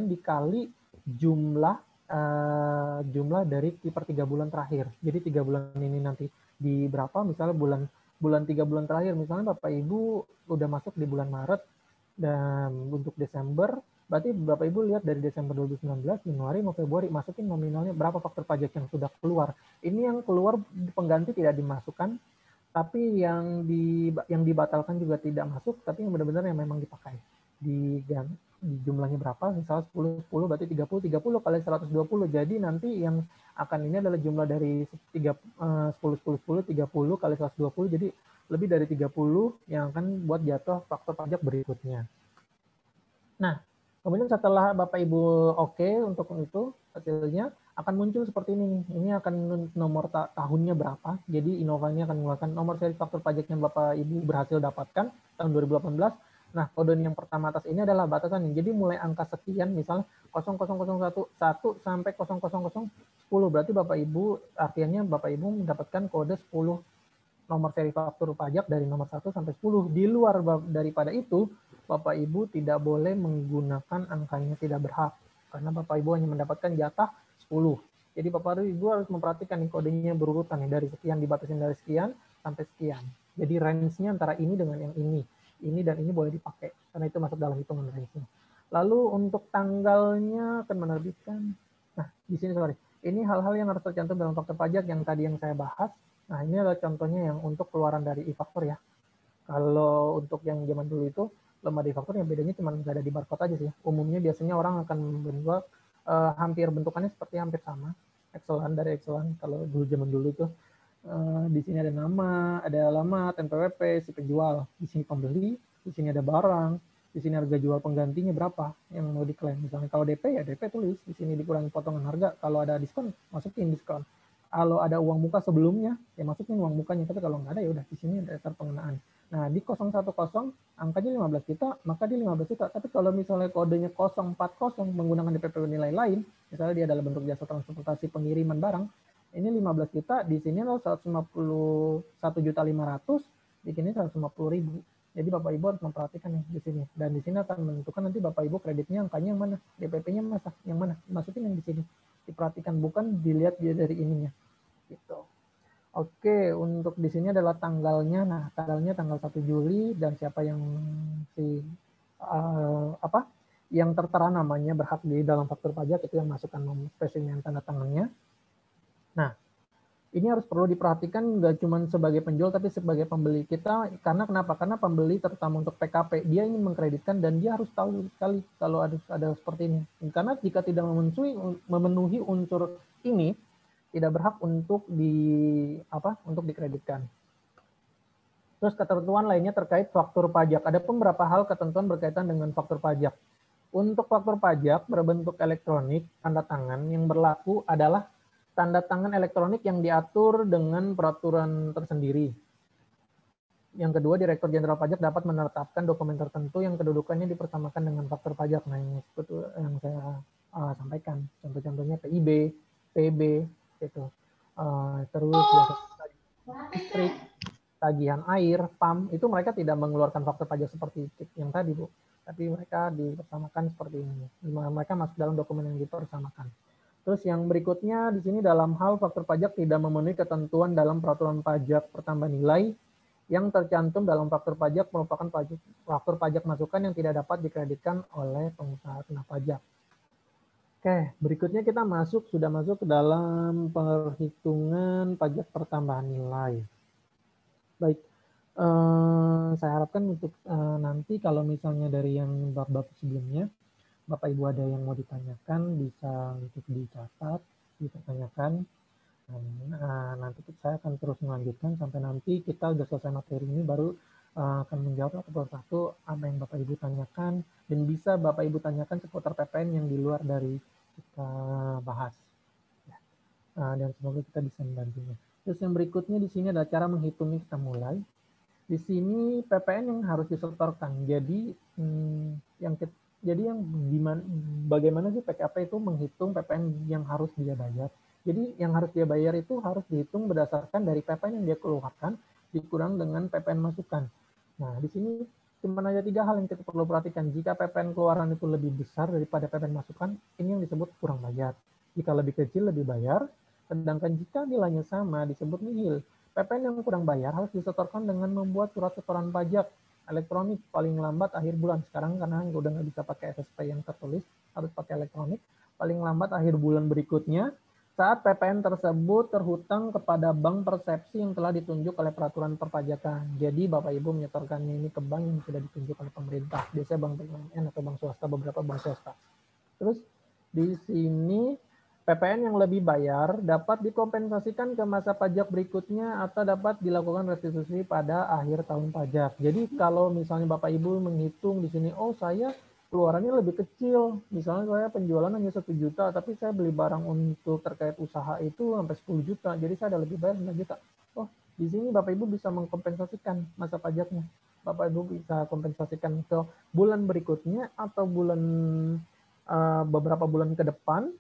[SPEAKER 2] dikali jumlah dari per 3 bulan terakhir. Jadi 3 bulan ini nanti di berapa, misalnya bulan 3 bulan terakhir, misalnya Bapak Ibu udah masuk di bulan Maret, dan untuk Desember, berarti Bapak Ibu lihat dari Desember 2019, Januari mau Februari, masukin nominalnya berapa faktur pajak yang sudah keluar. Ini yang keluar pengganti tidak dimasukkan, tapi yang dibatalkan juga tidak masuk, tapi yang benar-benar yang memang dipakai. Di jumlahnya berapa, misalnya 10 berarti 30 kali 120. Jadi nanti yang akan ini adalah jumlah dari 10 kali 120, jadi lebih dari 30 yang akan buat jatuh faktur pajak berikutnya. Nah, kemudian setelah Bapak Ibu oke untuk itu, hasilnya akan muncul seperti ini. Ini akan nomor tahunnya berapa. Jadi Innovanya akan mengeluarkan nomor seri faktur pajak yang Bapak Ibu berhasil dapatkan tahun 2018. Nah, kode yang pertama atas ini adalah batasan. Jadi mulai angka sekian, misalnya 0001 sampai 00010. Berarti Bapak Ibu, artinya Bapak Ibu mendapatkan kode 10 nomor seri faktur pajak dari nomor 1 sampai 10. Di luar daripada itu, Bapak Ibu tidak boleh menggunakan angkanya tidak berhak. Karena Bapak Ibu hanya mendapatkan jatah 10. Jadi Bapak Ibu harus memperhatikan nih kodenya berurutan nih, dari sekian dibatasin dari sekian sampai sekian. Jadi range-nya antara ini dengan yang ini. Ini dan ini boleh dipakai, karena itu masuk dalam hitungan range-nya. Lalu untuk tanggalnya akan menerbitkan. Nah, di sini sorry. Ini hal-hal yang harus tercantum dalam faktur pajak yang tadi yang saya bahas. Nah, ini adalah contohnya yang untuk keluaran dari e-faktur ya. Kalau untuk yang zaman dulu itu, lembar e-faktur yang bedanya cuma nggak ada di barcode aja sih. Umumnya biasanya orang akan membuat hampir bentukannya seperti hampir sama. Excelan dari Excelan kalau dulu zaman dulu itu. Di sini ada nama, ada alamat, NPWP, si penjual. Di sini pembeli, di sini ada barang, di sini harga jual penggantinya berapa yang mau diklaim. Misalnya kalau DP ya DP tulis, di sini dikurangi potongan harga. Kalau ada diskon, masukin diskon. Kalau ada uang muka sebelumnya, ya masukin uang mukanya. Tapi kalau nggak ada, ya udah di sini ada dasar pengenaan. Nah, di 010 angkanya 15 juta, maka di 15 juta. Tapi kalau misalnya kodenya 040 menggunakan DPP nilai lain, misalnya dia adalah bentuk jasa transportasi pengiriman barang, ini 15 juta, di sini 151.500.000, di sini 150.000. Jadi Bapak Ibu harus memperhatikan nih di sini. Dan di sini akan menentukan nanti Bapak Ibu kreditnya angkanya yang mana, DPP-nya yang mana, masukin yang di sini. Diperhatikan, bukan dilihat dia dari ininya. Gitu. Oke, untuk di sini adalah tanggalnya. Nah, tanggalnya tanggal 1 Juli dan siapa yang si apa yang tertera namanya berhak di dalam faktur pajak itu yang masukkan spesimen tanda tangannya. Nah, ini harus perlu diperhatikan nggak cuma sebagai penjual tapi sebagai pembeli kita. Karena kenapa? Karena pembeli terutama untuk PKP dia ingin mengkreditkan dan dia harus tahu sekali kalau ada seperti ini. Karena jika tidak memenuhi unsur ini tidak berhak untuk untuk dikreditkan. Terus ketentuan lainnya terkait faktur pajak. Ada beberapa hal ketentuan berkaitan dengan faktur pajak. Untuk faktur pajak berbentuk elektronik, tanda tangan yang berlaku adalah tanda tangan elektronik yang diatur dengan peraturan tersendiri. Yang kedua, Direktur Jenderal Pajak dapat menetapkan dokumen tertentu yang kedudukannya dipersamakan dengan faktur pajak. Nah, ini yang saya sampaikan. Contoh-contohnya PIB, PB, gitu. Terus listrik, tagihan air, PAM, itu mereka tidak mengeluarkan faktur pajak seperti yang tadi, Bu. Tapi mereka dipersamakan seperti ini. Mereka masuk dalam dokumen yang dipersamakan. Terus yang berikutnya di sini dalam hal faktur pajak tidak memenuhi ketentuan dalam peraturan pajak pertambahan nilai yang tercantum dalam faktur pajak merupakan faktur pajak masukan yang tidak dapat dikreditkan oleh pengusaha kena pajak. Oke, berikutnya kita sudah masuk ke dalam perhitungan pajak pertambahan nilai. Baik, saya harapkan untuk nanti kalau misalnya dari yang bab-bab sebelumnya, Bapak Ibu ada yang mau ditanyakan, bisa untuk dicatat, ditanyakan. Nanti saya akan terus melanjutkan sampai nanti kita sudah selesai materi ini, baru akan menjawab satu persatu apa yang Bapak Ibu tanyakan, dan bisa Bapak Ibu tanyakan seputar PPN yang di luar dari kita bahas. Dan semoga kita bisa membantunya. Terus yang berikutnya di sini ada cara menghitungnya, kita mulai. Di sini PPN yang harus disetorkan. Jadi bagaimana sih PKP itu menghitung PPN yang harus dia bayar? Jadi yang harus dia bayar itu harus dihitung berdasarkan dari PPN yang dia keluarkan dikurang dengan PPN masukan. Nah, di sini cuma ada 3 hal yang kita perlu perhatikan. Jika PPN keluaran itu lebih besar daripada PPN masukan, ini yang disebut kurang bayar. Jika lebih kecil, lebih bayar. Sedangkan jika nilainya sama, disebut nihil. PPN yang kurang bayar harus disetorkan dengan membuat surat setoran pajak elektronik paling lambat akhir bulan. Sekarang karena udah nggak bisa pakai SSP yang tertulis, harus pakai elektronik. Paling lambat akhir bulan berikutnya, saat PPN tersebut terhutang kepada bank persepsi yang telah ditunjuk oleh peraturan perpajakan. Jadi Bapak Ibu menyetorkannya ini ke bank yang sudah ditunjuk oleh pemerintah. Biasanya bank BUMN atau bank swasta, beberapa bank swasta. Terus di sini PPN yang lebih bayar dapat dikompensasikan ke masa pajak berikutnya atau dapat dilakukan restitusi pada akhir tahun pajak. Jadi kalau misalnya Bapak Ibu menghitung di sini, oh saya keluarannya lebih kecil, misalnya saya penjualan hanya 1 juta, tapi saya beli barang untuk terkait usaha itu sampai 10 juta, jadi saya ada lebih bayar 9 juta. Oh, di sini Bapak Ibu bisa mengkompensasikan masa pajaknya. Bapak Ibu bisa kompensasikan ke bulan berikutnya atau beberapa bulan ke depan,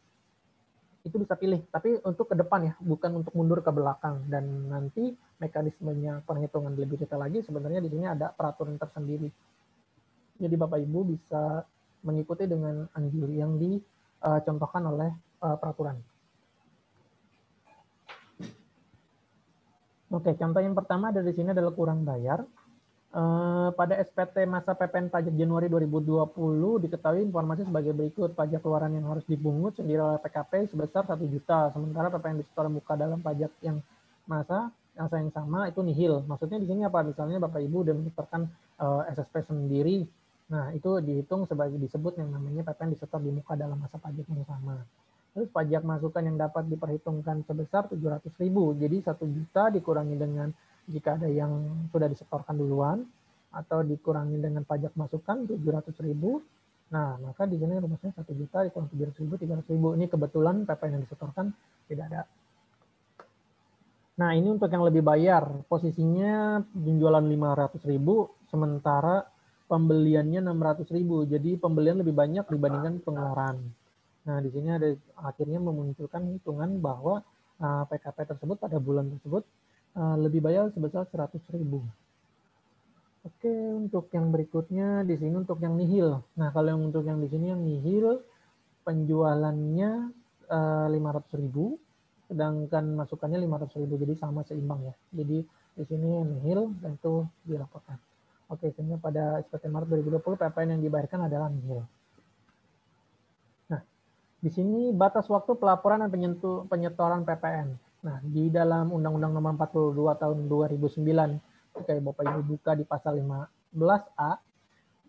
[SPEAKER 2] itu bisa pilih, tapi untuk ke depan ya, bukan untuk mundur ke belakang. Dan nanti mekanismenya perhitungan lebih detail lagi, sebenarnya di sini ada peraturan tersendiri. Jadi Bapak Ibu bisa mengikuti dengan anjur yang dicontohkan oleh peraturan. Oke, contoh yang pertama dari sini adalah kurang bayar. Pada SPT masa PPN pajak Januari 2020 diketahui informasi sebagai berikut. Pajak keluaran yang harus dipungut sendiri oleh PKP sebesar 1 juta, sementara PPN disetor muka dalam pajak yang masa yang sama itu nihil. Maksudnya di sini apa? Misalnya Bapak Ibu udah menyetorkan SSP sendiri, nah itu dihitung sebagai disebut yang namanya PPN disetor di muka dalam masa pajak yang sama. Terus pajak masukan yang dapat diperhitungkan sebesar 700.000. Jadi 1 juta dikurangi dengan jika ada yang sudah disetorkan duluan atau dikurangi dengan pajak masukan 700.000. Nah, maka di sini rumusnya 1 juta dikurang 700.000, 300.000. Ini kebetulan PPN yang disetorkan tidak ada. Nah, ini untuk yang lebih bayar. Posisinya penjualan 500.000, sementara pembeliannya 600.000. Jadi pembelian lebih banyak dibandingkan pengeluaran. Nah, di sini ada akhirnya memunculkan hitungan bahwa PKP tersebut pada bulan tersebut lebih bayar sebesar 100.000. Oke, untuk yang berikutnya di sini untuk yang nihil. Nah, kalau yang untuk yang di sini yang nihil penjualannya 500.000, sedangkan masukannya 500.000, jadi sama seimbang ya. Jadi di sini nihil dan itu dilaporkan. Oke, sehingga pada SPT Maret 2020 PPN yang dibayarkan adalah nil. Nah, di sini batas waktu pelaporan dan penyetoran PPN. Nah, di dalam Undang-Undang Nomor 42 Tahun 2009, jika Bapak Ibu buka di pasal 15A,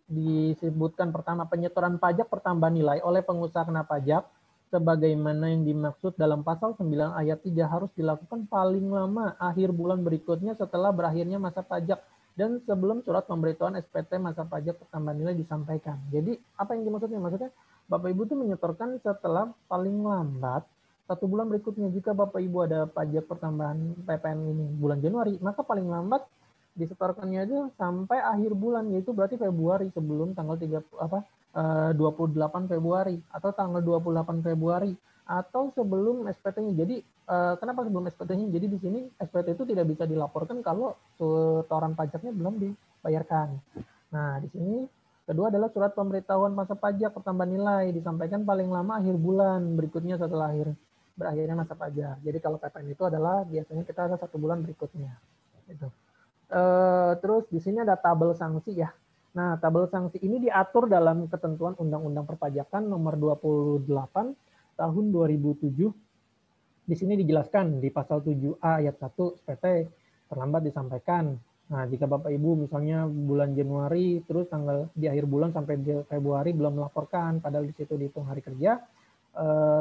[SPEAKER 2] disebutkan pertama penyetoran pajak pertambahan nilai oleh pengusaha kena pajak sebagaimana yang dimaksud dalam pasal 9 ayat 3 harus dilakukan paling lama akhir bulan berikutnya setelah berakhirnya masa pajak dan sebelum surat pemberitahuan SPT masa pajak pertambahan nilai disampaikan. Jadi apa yang dimaksudnya? Maksudnya Bapak Ibu itu menyetorkan setelah paling lambat 1 bulan berikutnya. Jika Bapak Ibu ada pajak pertambahan PPN ini bulan Januari, maka paling lambat disetorkannya aja sampai akhir bulan, yaitu berarti Februari sebelum tanggal 28 Februari atau tanggal 28 Februari atau sebelum SPT-nya. Jadi kenapa sebelum SPT-nya? Jadi di sini SPT itu tidak bisa dilaporkan kalau setoran pajaknya belum dibayarkan. Nah, di sini kedua adalah surat pemberitahuan masa pajak pertambahan nilai disampaikan paling lama akhir bulan berikutnya setelah berakhirnya masa pajak. Jadi kalau PPN itu adalah biasanya kita ada 1 bulan berikutnya. Gitu. Terus di sini ada tabel sanksi ya. Nah, tabel sanksi ini diatur dalam ketentuan Undang-Undang Perpajakan Nomor 28 Tahun 2007. Di sini dijelaskan di pasal 7A ayat 1 SPT terlambat disampaikan. Nah, jika Bapak Ibu misalnya bulan Januari terus tanggal di akhir bulan sampai di Februari belum melaporkan, padahal di situ dihitung hari kerja,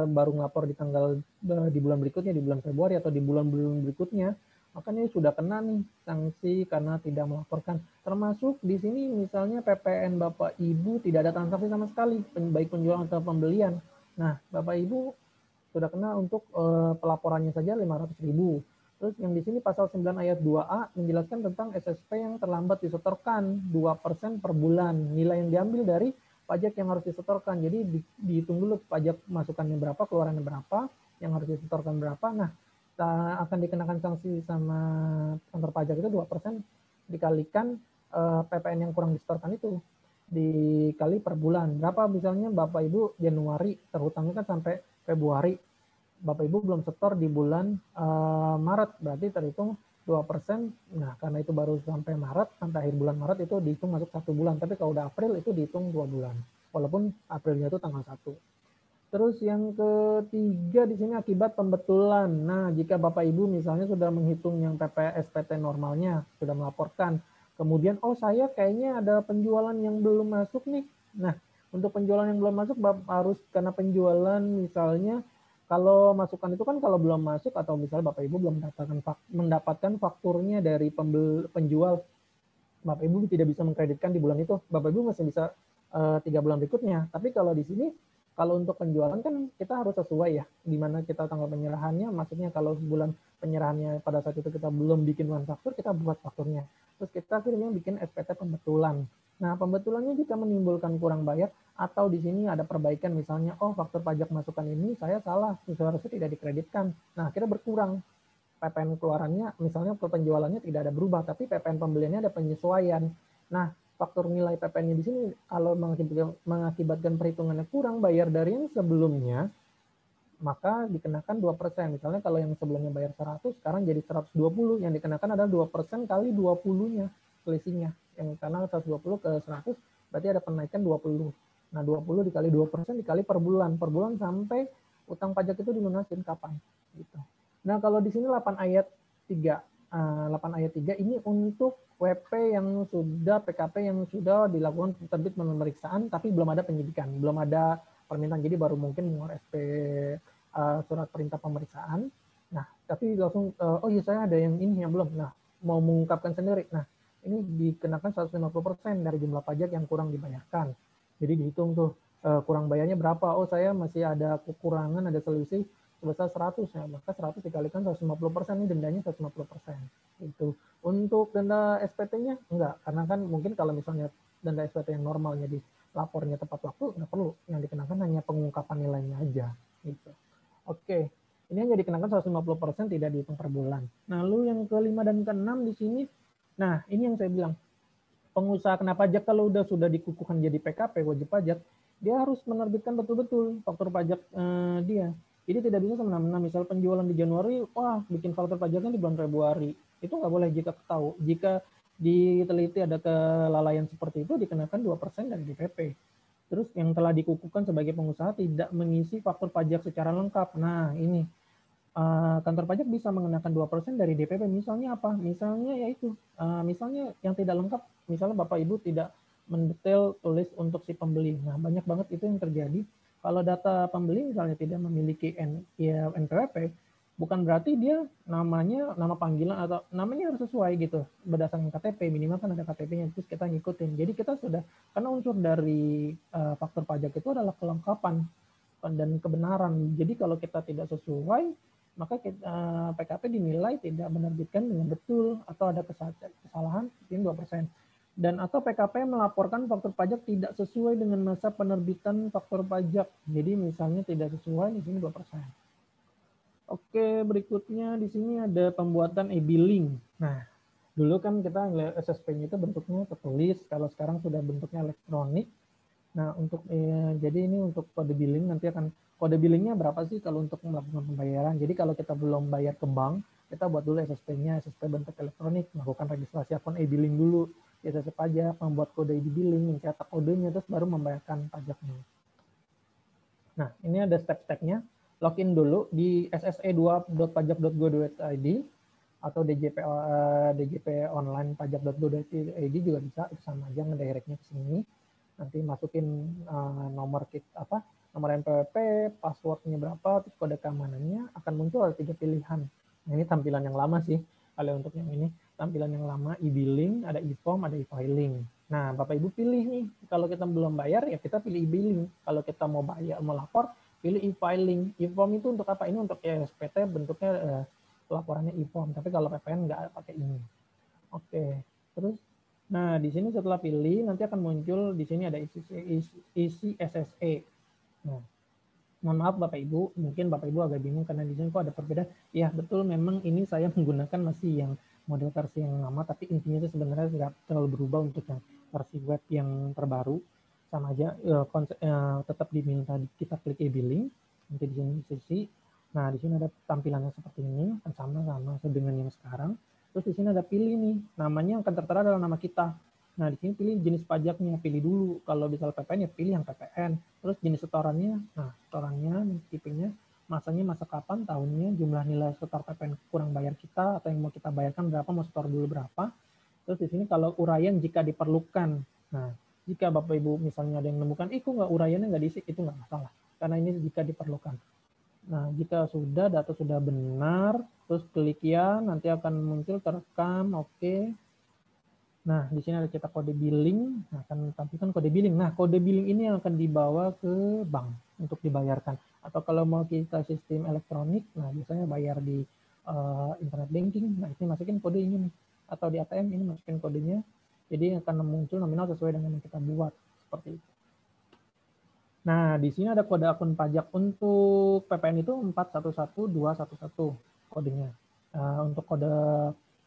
[SPEAKER 2] baru ngelapor di tanggal di bulan berikutnya, di bulan Februari atau di bulan-bulan berikutnya, makanya sudah kena nih sanksi karena tidak melaporkan. Termasuk di sini misalnya PPN Bapak Ibu tidak ada transaksi sama sekali, baik penjualan atau pembelian. Nah, Bapak Ibu sudah kena untuk pelaporannya saja 500.000. Terus yang di sini pasal 9 ayat 2A menjelaskan tentang SSP yang terlambat disetorkan 2% per bulan. Nilai yang diambil dari pajak yang harus disetorkan. Jadi dihitung dulu pajak masukannya berapa, keluarannya berapa, yang harus disetorkan berapa. Nah, akan dikenakan sanksi sama kantor pajak itu 2% dikalikan PPN yang kurang disetorkan itu dikali per bulan. Berapa misalnya Bapak Ibu Januari terhutangnya kan sampai Februari. Bapak Ibu belum setor di bulan Maret, berarti terhitung 2%. Nah, karena itu baru sampai Maret, sampai akhir bulan Maret itu dihitung masuk 1 bulan. Tapi kalau udah April itu dihitung 2 bulan. Walaupun Aprilnya itu tanggal 1. Terus yang ketiga di sini akibat pembetulan. Nah, jika Bapak Ibu misalnya sudah menghitung yang SPT normalnya, sudah melaporkan, kemudian saya kayaknya ada penjualan yang belum masuk nih. Nah, untuk penjualan yang belum masuk harus karena penjualan misalnya kalau masukan itu kan kalau belum masuk atau misalnya Bapak Ibu belum mendapatkan fakturnya dari penjual, Bapak Ibu tidak bisa mengkreditkan di bulan itu. Bapak Ibu masih bisa 3 bulan berikutnya. Tapi kalau di sini kalau untuk penjualan kan kita harus sesuai ya, di mana kita tanggal penyerahannya, maksudnya kalau bulan penyerahannya pada saat itu kita belum bikin manufaktur, kita buat fakturnya. Terus kita akhirnya bikin SPT pembetulan. Nah, pembetulannya jika menimbulkan kurang bayar atau di sini ada perbaikan misalnya, faktur pajak masukan ini saya salah, seharusnya tidak dikreditkan. Nah, akhirnya berkurang. PPN keluarannya misalnya penjualannya tidak ada berubah, tapi PPN pembeliannya ada penyesuaian. Nah, faktor nilai PPN-nya di sini kalau mengakibatkan perhitungannya kurang bayar dari yang sebelumnya, maka dikenakan 2%. Misalnya kalau yang sebelumnya bayar 100, sekarang jadi 120, yang dikenakan adalah 2% kali 20-nya selisihnya. Yang karena 120 ke 100 berarti ada kenaikan 20. Nah, 20 dikali 2% dikali per bulan sampai utang pajak itu dilunasin kapan gitu. Nah, kalau di sini 8 ayat 3. 8 ayat 3 ini untuk WP yang sudah PKP yang sudah dilakukan terbit pemeriksaan tapi belum ada penyidikan, belum ada permintaan, jadi baru mungkin mengeluarkan SP surat perintah pemeriksaan. Nah, tapi langsung iya saya ada yang ini yang belum. Nah, mau mengungkapkan sendiri. Nah, ini dikenakan 150% dari jumlah pajak yang kurang dibayarkan. Jadi dihitung tuh kurang bayarnya berapa. Saya masih ada kekurangan, ada selisih sebesar 100 ya, maka 100 dikalikan 150%, ini dendanya 150%. Itu. Untuk denda SPT-nya enggak, karena kan mungkin kalau misalnya denda SPT yang normalnya di lapornya tepat waktu enggak perlu, yang dikenakan hanya pengungkapan nilainya aja gitu. Oke. Ini hanya dikenakan 150%, tidak dihitung per bulan. Nah, lalu yang kelima dan keenam di sini, nah ini yang saya bilang, pengusaha kena pajak kalau sudah dikukuhkan jadi PKP wajib pajak, dia harus menerbitkan betul-betul faktur pajak dia. Jadi tidak bisa semena-mena misal penjualan di Januari, bikin faktur pajaknya di bulan Februari. Itu nggak boleh jika tahu. Jika diteliti ada kelalaian seperti itu dikenakan 2% dari DPP. Terus yang telah dikukuhkan sebagai pengusaha tidak mengisi faktur pajak secara lengkap. Nah, ini kantor pajak bisa mengenakan 2% dari DPP. Misalnya apa? Misalnya yaitu, misalnya yang tidak lengkap, misalnya Bapak Ibu tidak mendetail tulis untuk si pembeli. Nah, banyak banget itu yang terjadi. Kalau data pembeli misalnya tidak memiliki NPWP, bukan berarti dia namanya, nama panggilan atau namanya harus sesuai gitu berdasarkan KTP, minimal kan ada KTP-nya, terus kita ngikutin. Jadi kita sudah, karena unsur dari faktur pajak itu adalah kelengkapan dan kebenaran. Jadi kalau kita tidak sesuai, maka PKP dinilai tidak menerbitkan dengan betul atau ada kesalahan sekian 2%. Dan atau PKP melaporkan faktur pajak tidak sesuai dengan masa penerbitan faktur pajak. Jadi misalnya tidak sesuai di sini 2%. Oke, berikutnya di sini ada pembuatan e-billing. Nah, dulu kan kita SSP-nya itu bentuknya tertulis, kalau sekarang sudah bentuknya elektronik. Nah, untuk jadi ini untuk kode billing nanti akan kode billingnya berapa sih kalau untuk melakukan pembayaran. Jadi kalau kita belum bayar ke bank, kita buat dulu SSP-nya, SSP bentuk elektronik, melakukan registrasi akun e-billing dulu, SSP pajak, membuat kode e-billing, mencetak kodenya, terus baru membayarkan pajaknya. Nah, ini ada step-stepnya. Login dulu di sse2.pajak.go.id atau DJP online pajak.go.id juga bisa, itu sama aja ngedirectnya ke sini. Nanti masukin nomor NPWP, passwordnya berapa, terus kode keamanannya, akan muncul ada 3 pilihan. Nah, ini tampilan yang lama sih. Kalau untuk yang ini, tampilan yang lama e-billing, ada e-form, ada e-filing. Nah, Bapak Ibu pilih nih, kalau kita belum bayar ya kita pilih e-billing. Kalau kita mau bayar, mau lapor, pilih e-filing. E-form itu untuk apa? Ini untuk SPT bentuknya laporannya e-form, tapi kalau PPN nggak pakai ini. Oke, terus nah di sini setelah pilih nanti akan muncul di sini ada isi SSE. Nah, mohon maaf Bapak Ibu, mungkin Bapak Ibu agak bingung karena di sini kok ada perbedaan. Ya betul, memang ini saya menggunakan masih yang model versi yang lama, tapi intinya itu sebenarnya nggak terlalu berubah untuk yang versi web yang terbaru. Sama aja tetap diminta kita klik e-billing, nanti di sini sisi. Nah di sini ada tampilannya seperti ini, kan sama dengan yang sekarang. Terus di sini ada pilih nih, namanya yang akan tertera adalah nama kita. Nah di sini pilih jenis pajaknya, pilih dulu. Kalau misal PPN ya pilih yang PPN. Terus jenis setorannya, nah setorannya, tipenya, masanya masa kapan, tahunnya, jumlah nilai setor PPN kurang bayar kita atau yang mau kita bayarkan berapa, mau setor dulu berapa. Terus di sini kalau uraian jika diperlukan. Nah jika Bapak Ibu misalnya ada yang menemukan, kok nggak uraiannya nggak diisi, itu nggak masalah. Karena ini jika diperlukan. Nah, jika sudah, data sudah benar, terus klik ya, nanti akan muncul terekam, oke. Nah, di sini ada cetak kode billing, nah, akan tampilkan kode billing. Nah, kode billing ini yang akan dibawa ke bank untuk dibayarkan. Atau kalau mau kita sistem elektronik, nah biasanya bayar di internet banking, nah ini masukin kode ini nih. Atau di ATM ini masukin kodenya, jadi akan muncul nominal sesuai dengan yang kita buat, seperti itu. Nah, di sini ada kode akun pajak untuk PPN itu 411211 kodenya. Untuk kode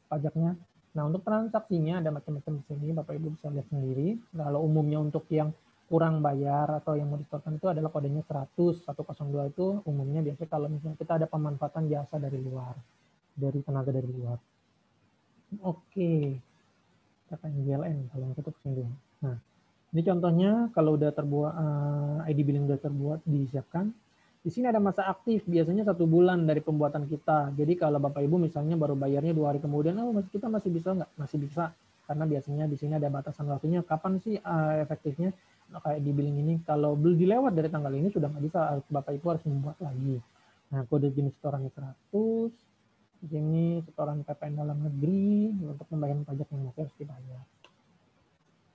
[SPEAKER 2] pajaknya. Nah, untuk transaksinya ada macam-macam di sini, Bapak Ibu bisa lihat sendiri. Kalau umumnya untuk yang kurang bayar atau yang mau disetorkan itu adalah kodenya 100, 102 itu umumnya biasanya kalau misalnya kita ada pemanfaatan jasa dari luar, dari tenaga dari luar. Oke, PPN kalau yang tutup singgung. Nah, ini contohnya kalau udah terbuat ID billing udah terbuat disiapkan. Di sini ada masa aktif, biasanya 1 bulan dari pembuatan kita. Jadi kalau Bapak Ibu misalnya baru bayarnya 2 hari kemudian, kita masih bisa nggak? Masih bisa, karena biasanya di sini ada batasan waktunya. Kapan sih efektifnya? Nah, kayak di billing ini, kalau belum dilewat dari tanggal ini sudah nggak bisa, Bapak Ibu harus membuat lagi. Nah, kode jenis setorannya 100. Di sini setoran PPN dalam negeri untuk pembayaran pajak yang masih harus dibayar.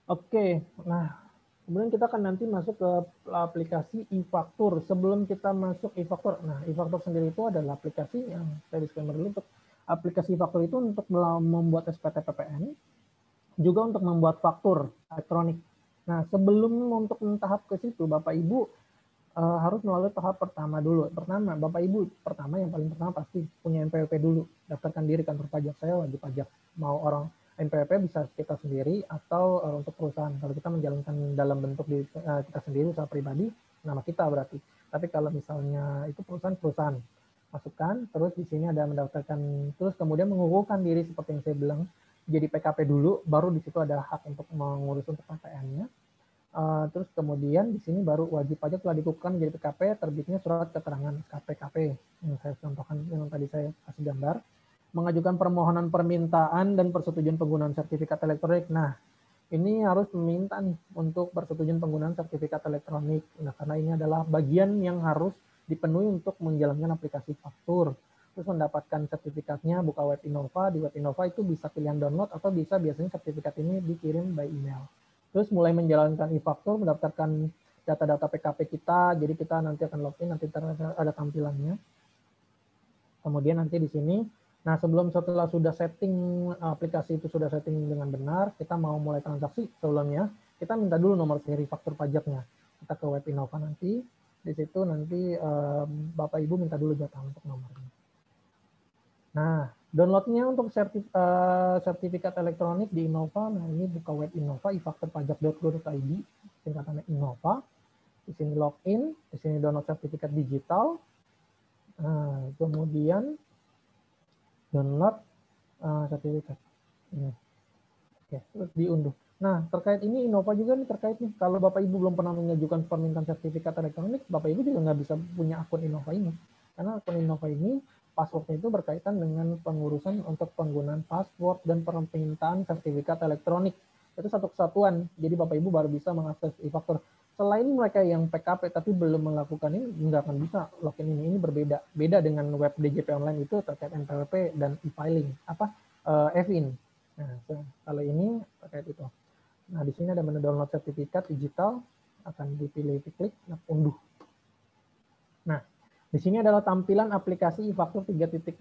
[SPEAKER 2] Oke, nah kemudian kita akan nanti masuk ke aplikasi e-faktur. Sebelum kita masuk e-faktur, nah e-faktur sendiri itu adalah aplikasi yang saya disclaimer dulu, untuk aplikasi e-faktur itu untuk membuat SPT PPN, juga untuk membuat faktur elektronik. Nah sebelum untuk tahap ke situ, Bapak Ibu harus melalui tahap pertama dulu. Pertama, Bapak Ibu yang paling pertama pasti punya NPWP dulu. Daftarkan diri kantor pajak, saya wajib pajak. Mau orang NPWP bisa kita sendiri atau untuk perusahaan. Kalau kita menjalankan dalam bentuk kita sendiri, usaha pribadi, nama kita berarti. Tapi kalau misalnya itu perusahaan, masukkan. Terus di sini ada mendaftarkan, terus kemudian mengukuhkan diri seperti yang saya bilang. jadi PKP dulu, baru di situ ada hak untuk mengurus untuk PPN-nya. Terus kemudian di sini baru wajib pajak telah dikukuhkan menjadi PKP, terbitnya surat keterangan PKP yang saya contohkan, yang tadi saya kasih gambar. Mengajukan permohonan permintaan dan persetujuan penggunaan sertifikat elektronik. Nah, ini harus meminta nih untuk persetujuan penggunaan sertifikat elektronik. Nah, karena ini adalah bagian yang harus dipenuhi untuk menjalankan aplikasi faktur. Terus mendapatkan sertifikatnya, buka web Innova. Di web Innova itu bisa pilihan download atau bisa biasanya sertifikat ini dikirim by email. Terus mulai menjalankan e-faktur, mendaftarkan data-data PKP kita. Jadi kita nanti akan login, nanti ada tampilannya. Kemudian nanti di sini, nah setelah sudah setting aplikasi itu sudah setting dengan benar, kita mau mulai transaksi sebelumnya, kita minta dulu nomor seri faktur pajaknya. Kita ke web Innova nanti, di situ nanti Bapak Ibu minta dulu jatah untuk nomornya. Nah, downloadnya untuk sertifikat elektronik di Innova, nah ini buka web Innova, ifakturpajak.go.id, singkatannya Innova. Di sini login, di sini download sertifikat digital. Nah, kemudian download sertifikat. Oke, terus diunduh. Nah, terkait ini Innova juga nih terkait nih. Kalau Bapak Ibu belum pernah mengajukan permintaan sertifikat elektronik, Bapak Ibu juga nggak bisa punya akun Innova ini. Karena akun Innova ini passwordnya itu berkaitan dengan pengurusan untuk penggunaan password dan permintaan sertifikat elektronik. Itu satu kesatuan. Jadi Bapak Ibu baru bisa mengakses e-faktur. Selain mereka yang PKP tapi belum melakukan ini, nggak akan bisa login ini. Ini berbeda. Beda dengan web DJP online itu terkait NPWP dan e-filing. E-fin. Nah, kalau ini terkait itu. Nah, di sini ada menu download sertifikat digital, akan dipilih, diklik, nah, unduh. Nah, di sini adalah tampilan aplikasi e-faktur 3.0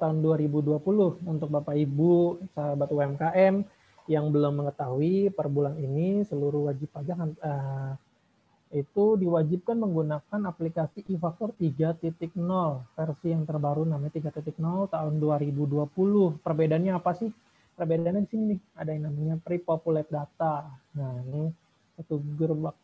[SPEAKER 2] tahun 2020 untuk Bapak Ibu, sahabat UMKM yang belum mengetahui per bulan ini seluruh wajib pajak itu diwajibkan menggunakan aplikasi e-faktur 3.0 versi yang terbaru namanya 3.0 tahun 2020. Perbedaannya apa sih? Perbedaannya di sini nih, ada yang namanya pre-populate data. Nah, ini satu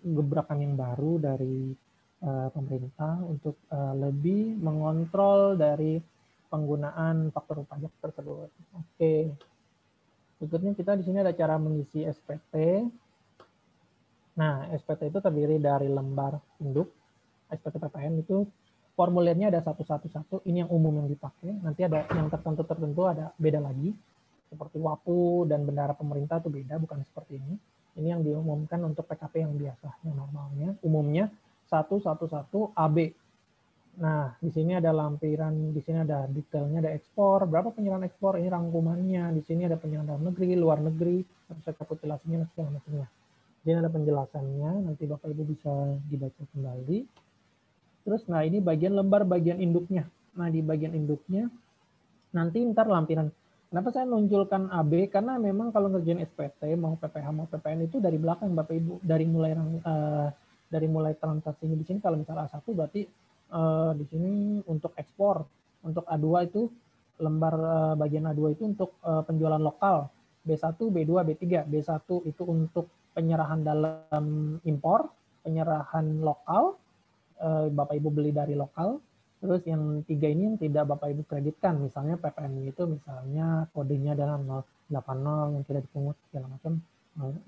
[SPEAKER 2] gebrakan yang baru dari pemerintah untuk lebih mengontrol dari penggunaan faktur pajak tersebut. Oke. Berikutnya kita di sini ada cara mengisi SPT. Nah, SPT itu terdiri dari lembar induk. SPT PPN itu formulirnya ada 111. Ini yang umum yang dipakai. Nanti ada yang tertentu ada beda lagi. Seperti WAPU dan bendahara pemerintah itu beda, bukan seperti ini. Ini yang diumumkan untuk PKP yang biasa, yang normalnya. Umumnya 111 AB. Nah, di sini ada lampiran, di sini ada detailnya, ada ekspor, berapa penyerahan ekspor, ini rangkumannya. Di sini ada penyerahan dalam negeri, luar negeri, terus rekapitulasinya, dan segala macamnya. Jadi ada penjelasannya, nanti Bapak Ibu bisa dibaca kembali. Terus, nah ini bagian lembar bagian induknya. Nah, di bagian induknya, nanti ntar lampiran. Kenapa saya munculkan AB? Karena memang kalau ngerjain SPT, mau PPH, mau PPN itu dari belakang Bapak Ibu. Dari mulai transaksinya di sini, kalau misalnya A1 berarti di sini untuk ekspor. Untuk A2 itu, lembar bagian A2 itu untuk penjualan lokal. B1, B2, B3. B1 itu untuk penyerahan dalam impor, penyerahan lokal, Bapak Ibu beli dari lokal. Terus yang 3 ini yang tidak Bapak Ibu kreditkan, misalnya PPN itu misalnya kodenya adalah 080 yang tidak dipungut segala macam.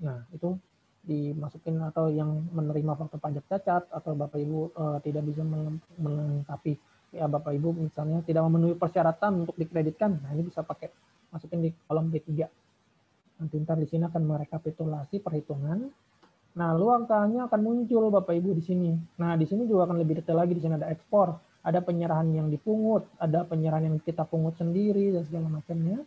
[SPEAKER 2] Nah, itu dimasukin, atau yang menerima faktur pajak cacat, atau Bapak Ibu tidak bisa melengkapi, ya Bapak Ibu misalnya tidak memenuhi persyaratan untuk dikreditkan, nah ini bisa pakai masukin di kolom B3. Nanti ntar di sini akan merekapitulasi perhitungan. Nah, angkanya akan muncul Bapak Ibu di sini. Nah, di sini juga akan lebih detail lagi. Di sini ada ekspor, ada penyerahan yang dipungut, ada penyerahan yang kita pungut sendiri dan segala macamnya.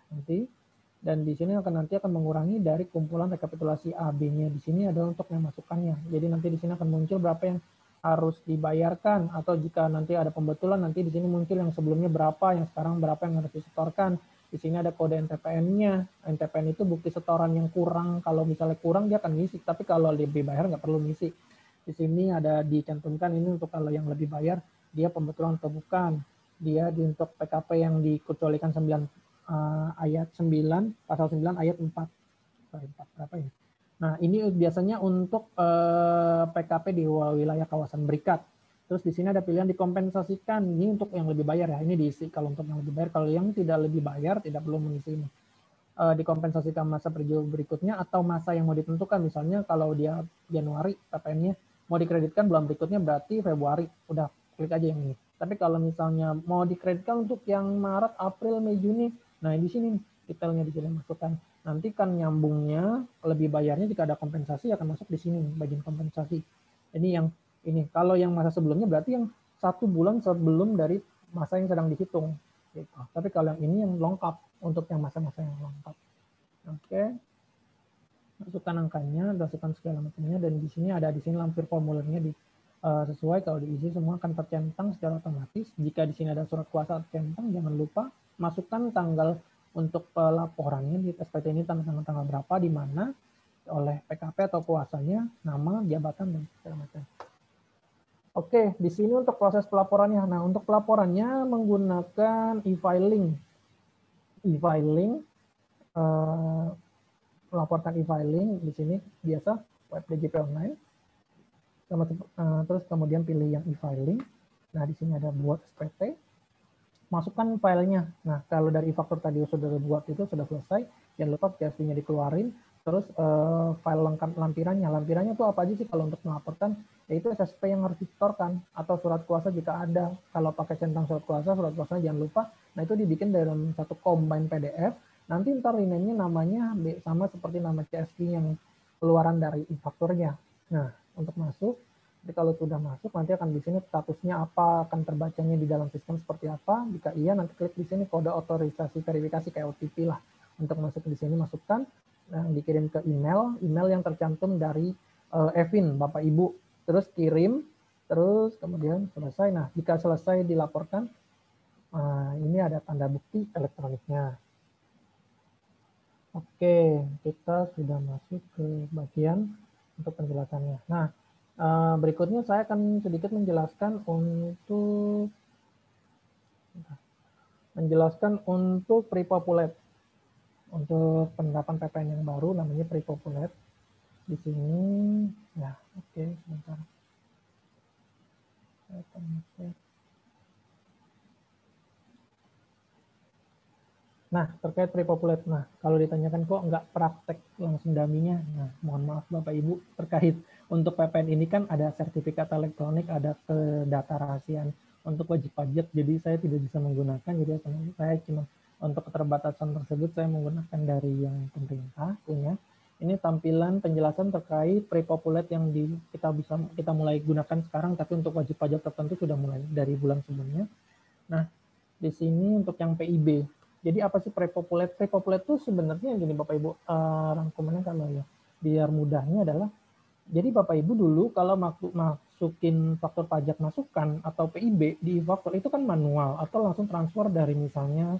[SPEAKER 2] Nanti, dan di sini nanti akan mengurangi dari kumpulan rekapitulasi AB-nya. Di sini adalah untuk memasukkannya. Jadi nanti di sini akan muncul berapa yang harus dibayarkan, atau jika nanti ada pembetulan, nanti di sini muncul yang sebelumnya berapa, yang sekarang berapa yang harus disetorkan. Di sini ada kode NTPN-nya. NTPN itu bukti setoran yang kurang. Kalau misalnya kurang dia akan ngisi, tapi kalau lebih bayar nggak perlu ngisi. Di sini ada dicantumkan ini untuk kalau yang lebih bayar, dia pembetulan atau bukan. Dia untuk PKP yang dikecualikan 9 ayat 9, pasal 9 ayat 4. Sorry, 4 berapa ya? Nah, ini biasanya untuk PKP di wilayah kawasan berikat. Terus di sini ada pilihan dikompensasikan. Ini untuk yang lebih bayar ya. Ini diisi kalau untuk yang lebih bayar. Kalau yang tidak lebih bayar, tidak perlu mengisi ini. dikompensasikan masa periode berikutnya atau masa yang mau ditentukan. Misalnya kalau dia Januari PPN-nya mau dikreditkan bulan berikutnya berarti Februari, udah klik aja yang ini. Tapi kalau misalnya mau dikreditkan untuk yang Maret, April, Mei, Juni, nah di sini detailnya di sini masukkan. Nanti kan nyambungnya lebih bayarnya jika ada kompensasi akan masuk di sini bagian kompensasi. Ini yang ini. Kalau yang masa sebelumnya berarti yang 1 bulan sebelum dari masa yang sedang dihitung. Gitu. Tapi kalau yang ini yang lengkap untuk yang masa-masa yang lengkap. Oke. Masukkan angkanya, masukkan segala macamnya, dan di sini ada di sini lampir formulirnya sesuai. Kalau diisi semua akan tercentang secara otomatis. Jika di sini ada surat kuasa tercentang, jangan lupa masukkan tanggal untuk pelaporannya di SPT ini, tanggal berapa, di mana oleh PKP atau kuasanya, nama, jabatan, dan segala macam. Oke, di sini untuk proses pelaporannya. Nah, untuk pelaporannya menggunakan e-filing. E-filing, melaporkan e-filing di sini biasa web DJP online. Terus kemudian pilih yang e-filing. Nah, di sini ada buat SPT. Masukkan filenya. Nah, kalau dari e-faktur tadi sudah buat itu sudah selesai, jangan lupa CSV-nya dikeluarin. Terus file lengkap lampirannya. Lampirannya itu apa aja sih kalau untuk melaporkan? Yaitu SSP yang harus disetorkan atau surat kuasa jika ada. Kalau pakai centang surat kuasa jangan lupa. Nah, itu dibikin dalam satu combine PDF. Nanti ntar rename-nya namanya sama seperti nama CSV yang keluaran dari e-fakturnya. Nah, untuk masuk, jadi kalau sudah masuk nanti akan di sini statusnya apa, akan terbacanya di dalam sistem seperti apa. Jika iya nanti klik di sini kode otorisasi verifikasi kayak OTP lah. Untuk masuk di sini masukkan, dikirim ke email yang tercantum dari Evin, Bapak Ibu. Terus kirim, terus kemudian selesai. Nah, jika selesai dilaporkan, ini ada tanda bukti elektroniknya. Oke, kita sudah masuk ke bagian untuk penjelasannya. Nah, berikutnya saya akan sedikit menjelaskan untuk pre-populate. Untuk penerapan PPN yang baru namanya pre-populate. Di sini, ya oke, sebentar. Nah, terkait pre-populate. Nah, kalau ditanyakan kok nggak praktek langsung daminya, nah mohon maaf Bapak Ibu, terkait untuk PPN ini kan ada sertifikat elektronik, ada data rahasiaan untuk wajib pajak, jadi saya tidak bisa menggunakan, jadi saya cuma untuk keterbatasan tersebut saya menggunakan dari yang pemerintah punya. Ini tampilan penjelasan terkait pre-populate yang kita mulai gunakan sekarang, tapi untuk wajib pajak tertentu sudah mulai dari bulan sebelumnya. Nah, di sini untuk yang PIB. Jadi apa sih pre-populate? Pre-populate itu sebenarnya gini Bapak Ibu, rangkumannya kalau ya biar mudahnya adalah, jadi Bapak Ibu dulu kalau masukin faktur pajak masukan atau PIB di e-faktur itu kan manual atau langsung transfer dari misalnya,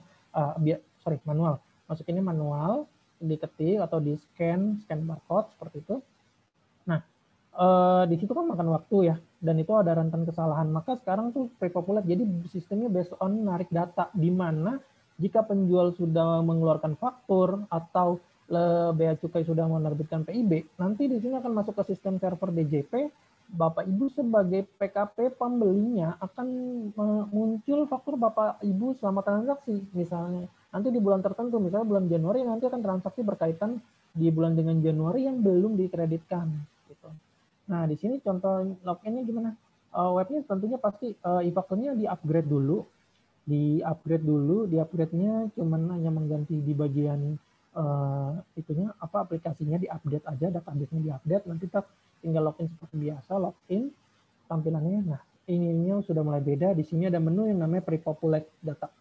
[SPEAKER 2] manual. Masukinnya manual, diketik atau di scan barcode seperti itu. Nah, di situ kan makan waktu ya, dan itu ada rentan kesalahan. Maka sekarang tuh pre-populate, jadi sistemnya based on narik data, di mana jika penjual sudah mengeluarkan faktur atau bea cukai sudah menerbitkan PIB, nanti di sini akan masuk ke sistem server DJP. Bapak Ibu sebagai PKP pembelinya akan muncul faktur Bapak Ibu selama transaksi. Misalnya nanti di bulan tertentu, misalnya bulan Januari, nanti akan transaksi berkaitan di bulan dengan Januari yang belum dikreditkan. Gitu. Nah, di sini contoh login-nya gimana? Webnya tentunya pasti e-fakturnya di-upgrade dulu. Di-upgrade-nya cuman hanya mengganti di bagian aplikasinya di-update aja, database-nya di-update, nanti kita tinggal login seperti biasa, login tampilannya. Nah, ininya sudah mulai beda. Di sini ada menu yang namanya pre-populate data.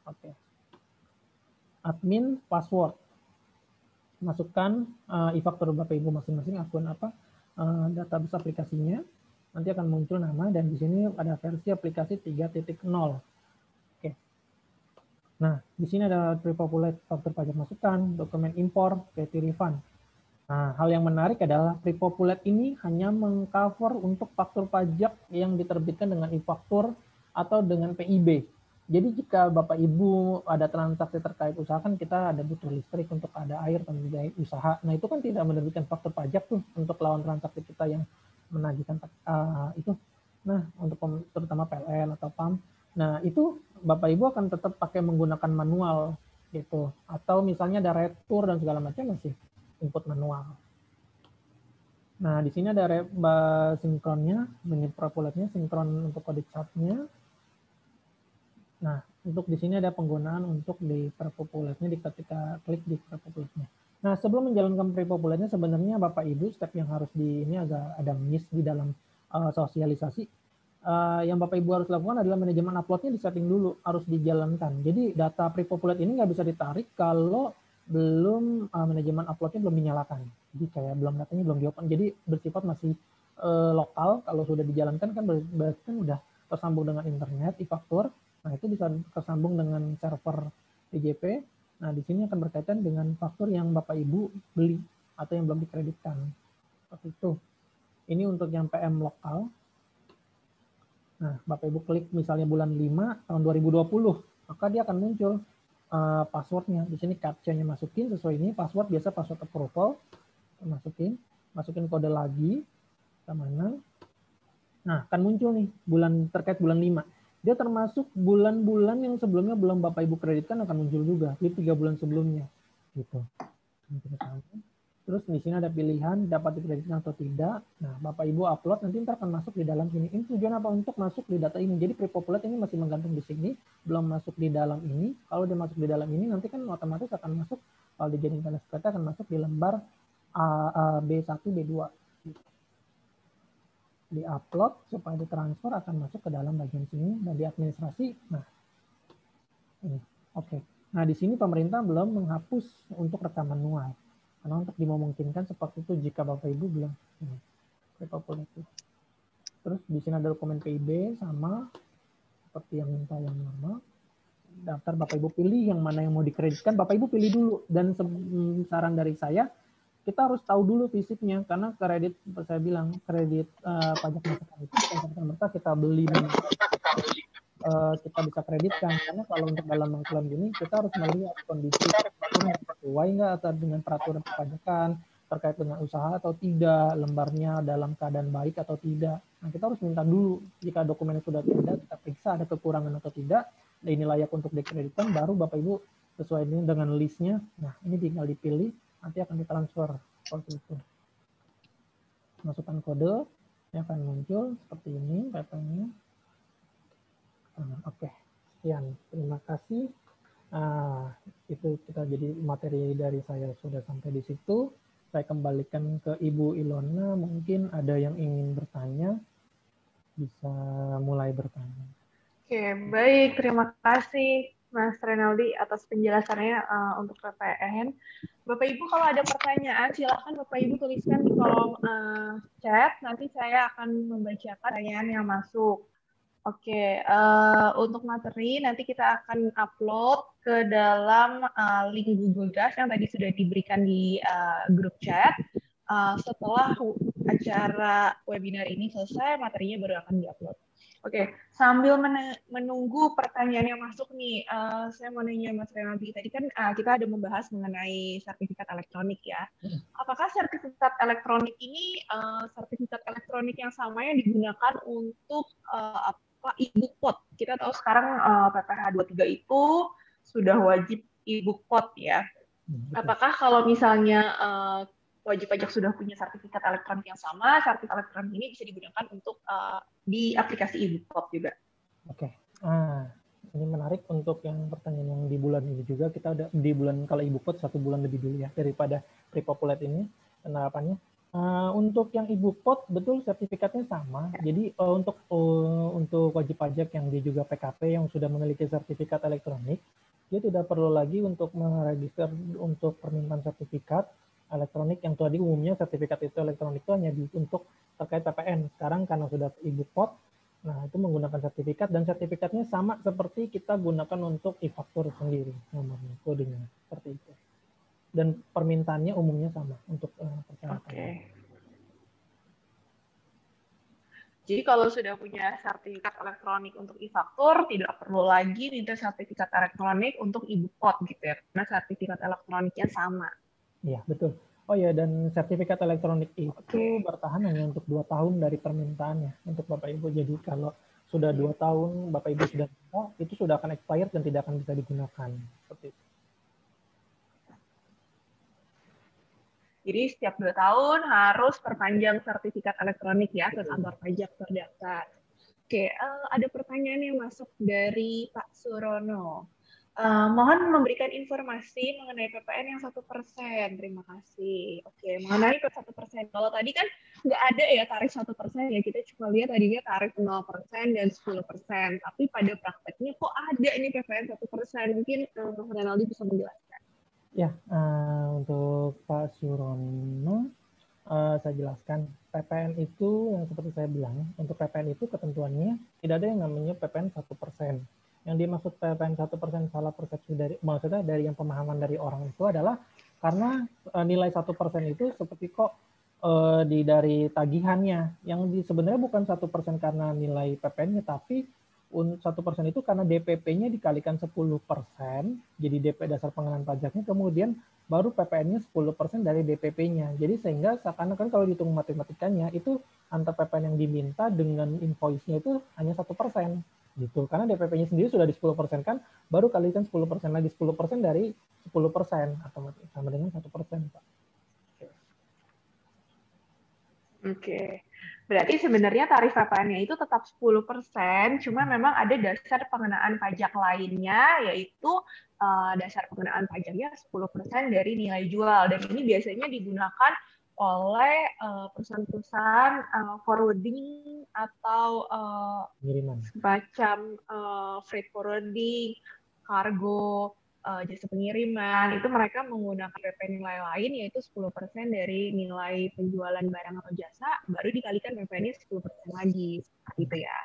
[SPEAKER 2] Oke. Admin password. Masukkan e-faktur Bapak Ibu masing-masing akun database aplikasinya, nanti akan muncul nama, dan di sini ada versi aplikasi 3.0. Oke. Nah, di sini ada pre-populate faktur pajak masukan, dokumen impor, PT refund. Nah, hal yang menarik adalah pre-populate ini hanya mengcover untuk faktur pajak yang diterbitkan dengan e-faktur atau dengan PIB. Jadi jika Bapak Ibu ada transaksi terkait usaha, kan kita ada butuh listrik, untuk ada air, tentunya usaha. Nah, itu kan tidak menerbitkan faktur pajak tuh untuk lawan transaksi kita yang menagihkan itu. Nah, untuk terutama PLN atau PAM. Nah, itu Bapak Ibu akan tetap pakai menggunakan manual gitu. Atau misalnya ada retur dan segala macam masih input manual. Nah, di sini ada sinkronnya, manipulatornya, sinkron untuk kode chartnya. Nah, untuk di sini ada penggunaan untuk di prepopulate-nya ketika klik di prepopulate-nya. Nah, sebelum menjalankan prepopulate-nya sebenarnya Bapak Ibu step yang harus ini agak ada miss di dalam sosialisasi. Yang Bapak Ibu harus lakukan adalah manajemen upload-nya di setting dulu, harus dijalankan. Jadi data prepopulate ini nggak bisa ditarik kalau belum manajemen upload-nya belum dinyalakan. Jadi kayak belum datanya belum di-open. Jadi bersifat masih lokal. Kalau sudah dijalankan kan berarti kan udah tersambung dengan internet, e-faktur. Nah, itu bisa tersambung dengan server PGP. Nah, di sini akan berkaitan dengan faktur yang Bapak Ibu beli atau yang belum dikreditkan. Seperti itu. Ini untuk yang PM lokal. Nah, Bapak Ibu klik misalnya bulan 5 tahun 2020, maka dia akan muncul passwordnya. Di sini captcha-nya masukin sesuai ini, password biasa password approval, masukin kode lagi, mana. Nah, akan muncul nih bulan terkait bulan 5. Dia termasuk bulan-bulan yang sebelumnya belum Bapak Ibu kreditkan akan muncul juga di 3 bulan sebelumnya. Gitu. Terus di sini ada pilihan dapat dikreditkan atau tidak. Nah, Bapak Ibu upload nanti ntar akan masuk di dalam sini. Ini tujuan apa? Untuk masuk di data ini. Jadi prepopulate ini masih menggantung di sini, belum masuk di dalam ini. Kalau dia masuk di dalam ini nanti kan otomatis akan masuk, kalau dijadikan data akan masuk di lembar B1, B2. Di upload supaya ditransfer akan masuk ke dalam bagian sini dan di administrasi. Nah, ini oke. Nah, di sini pemerintah belum menghapus untuk rekaman manual karena untuk dimungkinkan seperti itu jika Bapak Ibu belum itu. Terus di sini ada dokumen PIB sama seperti yang minta yang normal. Daftar Bapak Ibu pilih yang mana yang mau dikreditkan, Bapak Ibu pilih dulu. Dan saran dari saya, kita harus tahu dulu fisiknya karena kredit, saya bilang kredit pajak masakan itu bukan serta-merta kita beli kita bisa kreditkan, karena kalau untuk dalam mengklaim gini kita harus melihat kondisi peraturan yang sesuai nggak atau dengan peraturan perpajakan terkait dengan usaha atau tidak, lembarnya dalam keadaan baik atau tidak. Nah, kita harus minta dulu jika dokumennya sudah ada, kita periksa ada kekurangan atau tidak, dan ini layak untuk dikreditkan, baru Bapak Ibu sesuai dengan listnya. Nah, ini tinggal dipilih, nanti akan ditransfer seperti itu. Masukkan kode, yang akan muncul seperti ini datanya. Oke, sekian. Terima kasih. Itu kita jadi materi dari saya sudah sampai di situ. Saya kembalikan ke Ibu Ilona. Mungkin ada yang ingin bertanya, bisa mulai bertanya.
[SPEAKER 1] Oke, baik. Terima kasih Mas Renaldi atas penjelasannya untuk PPN. Bapak Ibu kalau ada pertanyaan silakan Bapak Ibu tuliskan di kolom chat. Nanti saya akan membacakan pertanyaan yang masuk. Oke, untuk materi nanti kita akan upload ke dalam link Google Drive yang tadi sudah diberikan di grup chat. Setelah acara webinar ini selesai, materinya baru akan diupload. Oke, sambil menunggu pertanyaan yang masuk nih, saya mau nanya Mas Renaldi, tadi kan kita ada membahas mengenai sertifikat elektronik ya. Apakah sertifikat elektronik ini sertifikat elektronik yang sama yang digunakan untuk e-book pot? Kita tahu sekarang PPh 23 itu sudah wajib e-book pot ya. Apakah kalau misalnya wajib pajak sudah punya sertifikat elektronik yang sama, sertifikat elektronik ini bisa digunakan untuk di aplikasi e-book pot juga?
[SPEAKER 2] Oke. Ini menarik untuk yang pertanyaan yang di bulan ini juga. Kita udah di bulan, kalau e-book pot 1 bulan lebih dulu ya daripada prepopulate ini penerapannya. Untuk yang e-book pot betul sertifikatnya sama. Jadi untuk wajib pajak yang dia juga PKP yang sudah memiliki sertifikat elektronik, dia tidak perlu lagi untuk meregister untuk permintaan sertifikat elektronik yang tadi umumnya sertifikat itu elektronik itu hanya untuk terkait PPN. Sekarang karena sudah e-book pot, nah itu menggunakan sertifikat dan sertifikatnya sama seperti kita gunakan untuk e-faktur sendiri, nomornya, kodenya seperti itu. Dan permintaannya umumnya sama untuk persyaratan.
[SPEAKER 1] Oke. Jadi kalau sudah punya sertifikat elektronik untuk e-faktur, tidak perlu lagi minta sertifikat elektronik untuk e-book pot gitu ya, karena sertifikat elektroniknya sama.
[SPEAKER 2] Iya, betul. Oh ya, dan sertifikat elektronik itu bertahan hanya untuk 2 tahun dari permintaannya untuk Bapak Ibu. Jadi kalau sudah 2 tahun Bapak Ibu sudah minta, itu sudah akan expired dan tidak akan bisa digunakan. Seperti itu.
[SPEAKER 1] Jadi setiap 2 tahun harus perpanjang sertifikat elektronik ya ke kantor pajak terdaftar. Oke, ada pertanyaan yang masuk dari Pak Surono. Mohon memberikan informasi mengenai PPN yang 1%. Terima kasih. Oke, mengenai 1%. Kalau tadi kan nggak ada ya tarif 1% ya. Kita cuma lihat tadinya tarif 0% dan 10%. Tapi pada prakteknya kok ada ini PPN 1%. Mungkin Mas Renaldi bisa menjelaskan.
[SPEAKER 2] Ya, untuk Pak Surono, saya jelaskan. PPN itu yang seperti saya bilang, untuk PPN itu ketentuannya tidak ada yang namanya PPN 1%. Yang dimaksud PPN 1% salah persepsi maksudnya dari yang pemahaman dari orang itu adalah karena nilai 1% itu seperti kok dari tagihannya, yang sebenarnya bukan 1% karena nilai PPN-nya, tapi 1% itu karena DPP-nya dikalikan 10%, jadi DP dasar pengenaan pajaknya, kemudian baru PPN-nya 10% dari DPP-nya. Jadi sehingga seakan-akan kalau dihitung matematikanya itu antara PPN yang diminta dengan invoice-nya itu hanya 1%. Gitu. Karena DPP-nya sendiri sudah di 10% kan, baru kalikan 10% lagi, 10% dari 10%, atau sama dengan 1%, Pak.
[SPEAKER 1] Oke. Berarti sebenarnya tarif PPN-nya itu tetap 10%, cuma memang ada dasar pengenaan pajak lainnya, yaitu dasar pengenaan pajaknya 10% dari nilai jual. Dan ini biasanya digunakan oleh perusahaan-perusahaan forwarding atau semacam freight forwarding, kargo, jasa pengiriman, itu mereka menggunakan PPN nilai lain, yaitu 10% dari nilai penjualan barang atau jasa, baru dikalikan PPN-nya 10% lagi. Gitu ya.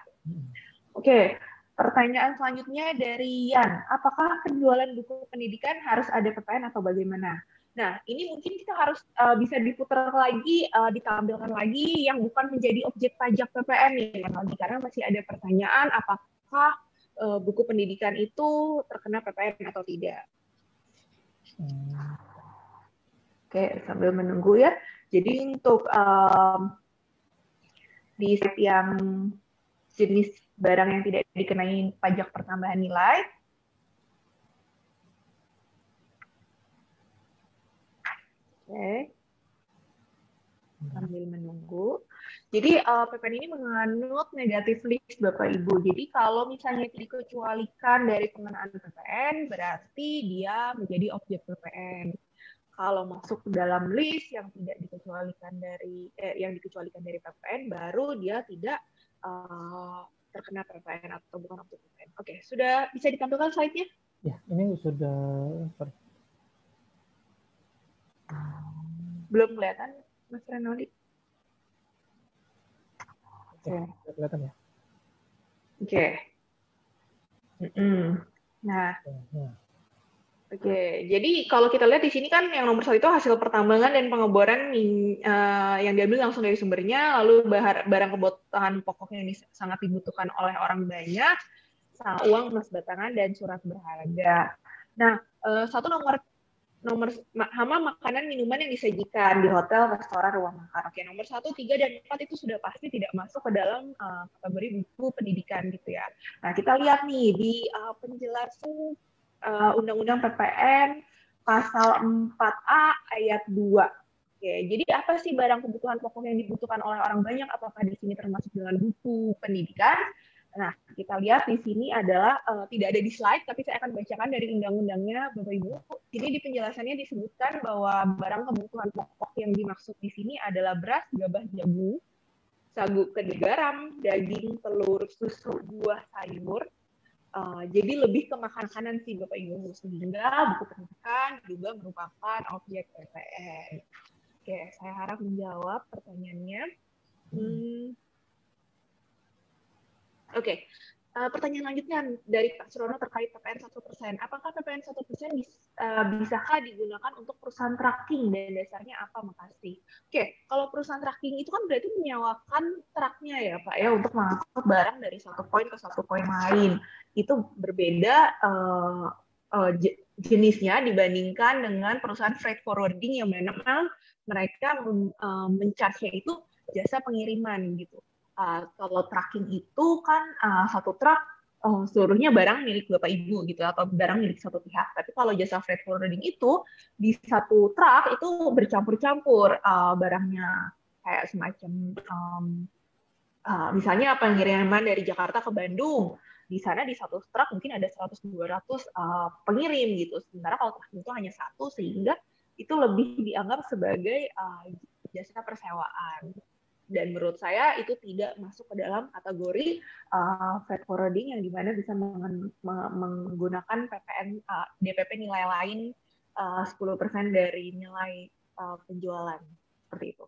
[SPEAKER 1] Oke, pertanyaan selanjutnya dari Yan. Apakah penjualan buku pendidikan harus ada PPN atau bagaimana? Nah, ini mungkin kita harus bisa diputar lagi, ditampilkan lagi yang bukan menjadi objek pajak PPN nih, karena masih ada pertanyaan apakah buku pendidikan itu terkena PPN atau tidak. Oke, sambil menunggu ya. Jadi untuk di setiap yang jenis barang yang tidak dikenai pajak pertambahan nilai, oke, sambil menunggu. Jadi PPN ini menganut negatif list Bapak Ibu. Jadi kalau misalnya dikecualikan dari pengenaan PPN, berarti dia menjadi objek PPN. Kalau masuk ke dalam list yang tidak dikecualikan dari PPN, baru dia tidak terkena PPN atau bukan objek PPN. Oke, sudah bisa ditampilkan slide-nya?
[SPEAKER 2] Ya, ini sudah.
[SPEAKER 1] Belum kelihatan, Mas Renaldi? Oke.
[SPEAKER 2] Kelihatan ya?
[SPEAKER 1] Oke. Nah, oke. Jadi kalau kita lihat di sini kan yang nomor 1 itu hasil pertambangan dan pengeboran yang diambil langsung dari sumbernya, lalu barang kebutuhan pokok yang sangat dibutuhkan oleh orang banyak, uang emas batangan dan surat berharga. Nah, satu nomor hama makanan minuman yang disajikan di hotel, restoran, rumah makan. Oke, nomor 1, 3, dan 4 itu sudah pasti tidak masuk ke dalam kategori buku pendidikan gitu ya. Nah, kita lihat nih di penjelasan Undang-Undang PPN pasal 4A ayat 2. Oke, jadi apa sih barang kebutuhan pokok yang dibutuhkan oleh orang banyak? Apakah di sini termasuk dengan buku pendidikan? Nah, kita lihat di sini adalah tidak ada di slide, tapi saya akan bacakan dari undang-undangnya, Bapak Ibu. Ini di penjelasannya disebutkan bahwa barang kebutuhan pokok yang dimaksud di sini adalah beras, gabah, jagung, sagu, kedelai, garam, daging, telur, susu, buah, sayur. Jadi lebih ke makanan sih Bapak Ibu, sehingga buku pendidikan juga merupakan objek PPN. Oke, saya harap menjawab pertanyaannya. Oke, pertanyaan selanjutnya dari Pak Surono terkait PPN 1%. Apakah PPN 1% bisakah digunakan untuk perusahaan tracking dan dasarnya apa? Makasih. Oke, kalau perusahaan tracking itu kan berarti menyewakan truknya ya Pak ya untuk mengangkut barang dari satu poin ke satu poin lain. Itu berbeda jenisnya dibandingkan dengan perusahaan freight forwarding yang memang mereka men-charge-nya itu jasa pengiriman gitu. Kalau tracking itu kan satu truk seluruhnya barang milik Bapak Ibu gitu atau barang milik satu pihak. Tapi kalau jasa freight forwarding itu di satu truk itu bercampur-campur barangnya kayak semacam misalnya pengiriman dari Jakarta ke Bandung. Di sana di satu truk mungkin ada 100-200 pengirim gitu. Sementara kalau truk itu hanya satu sehingga itu lebih dianggap sebagai jasa persewaan. Dan menurut saya itu tidak masuk ke dalam kategori freight forwarding yang dimana bisa menggunakan PPN DPP nilai lain 10% dari nilai penjualan seperti itu.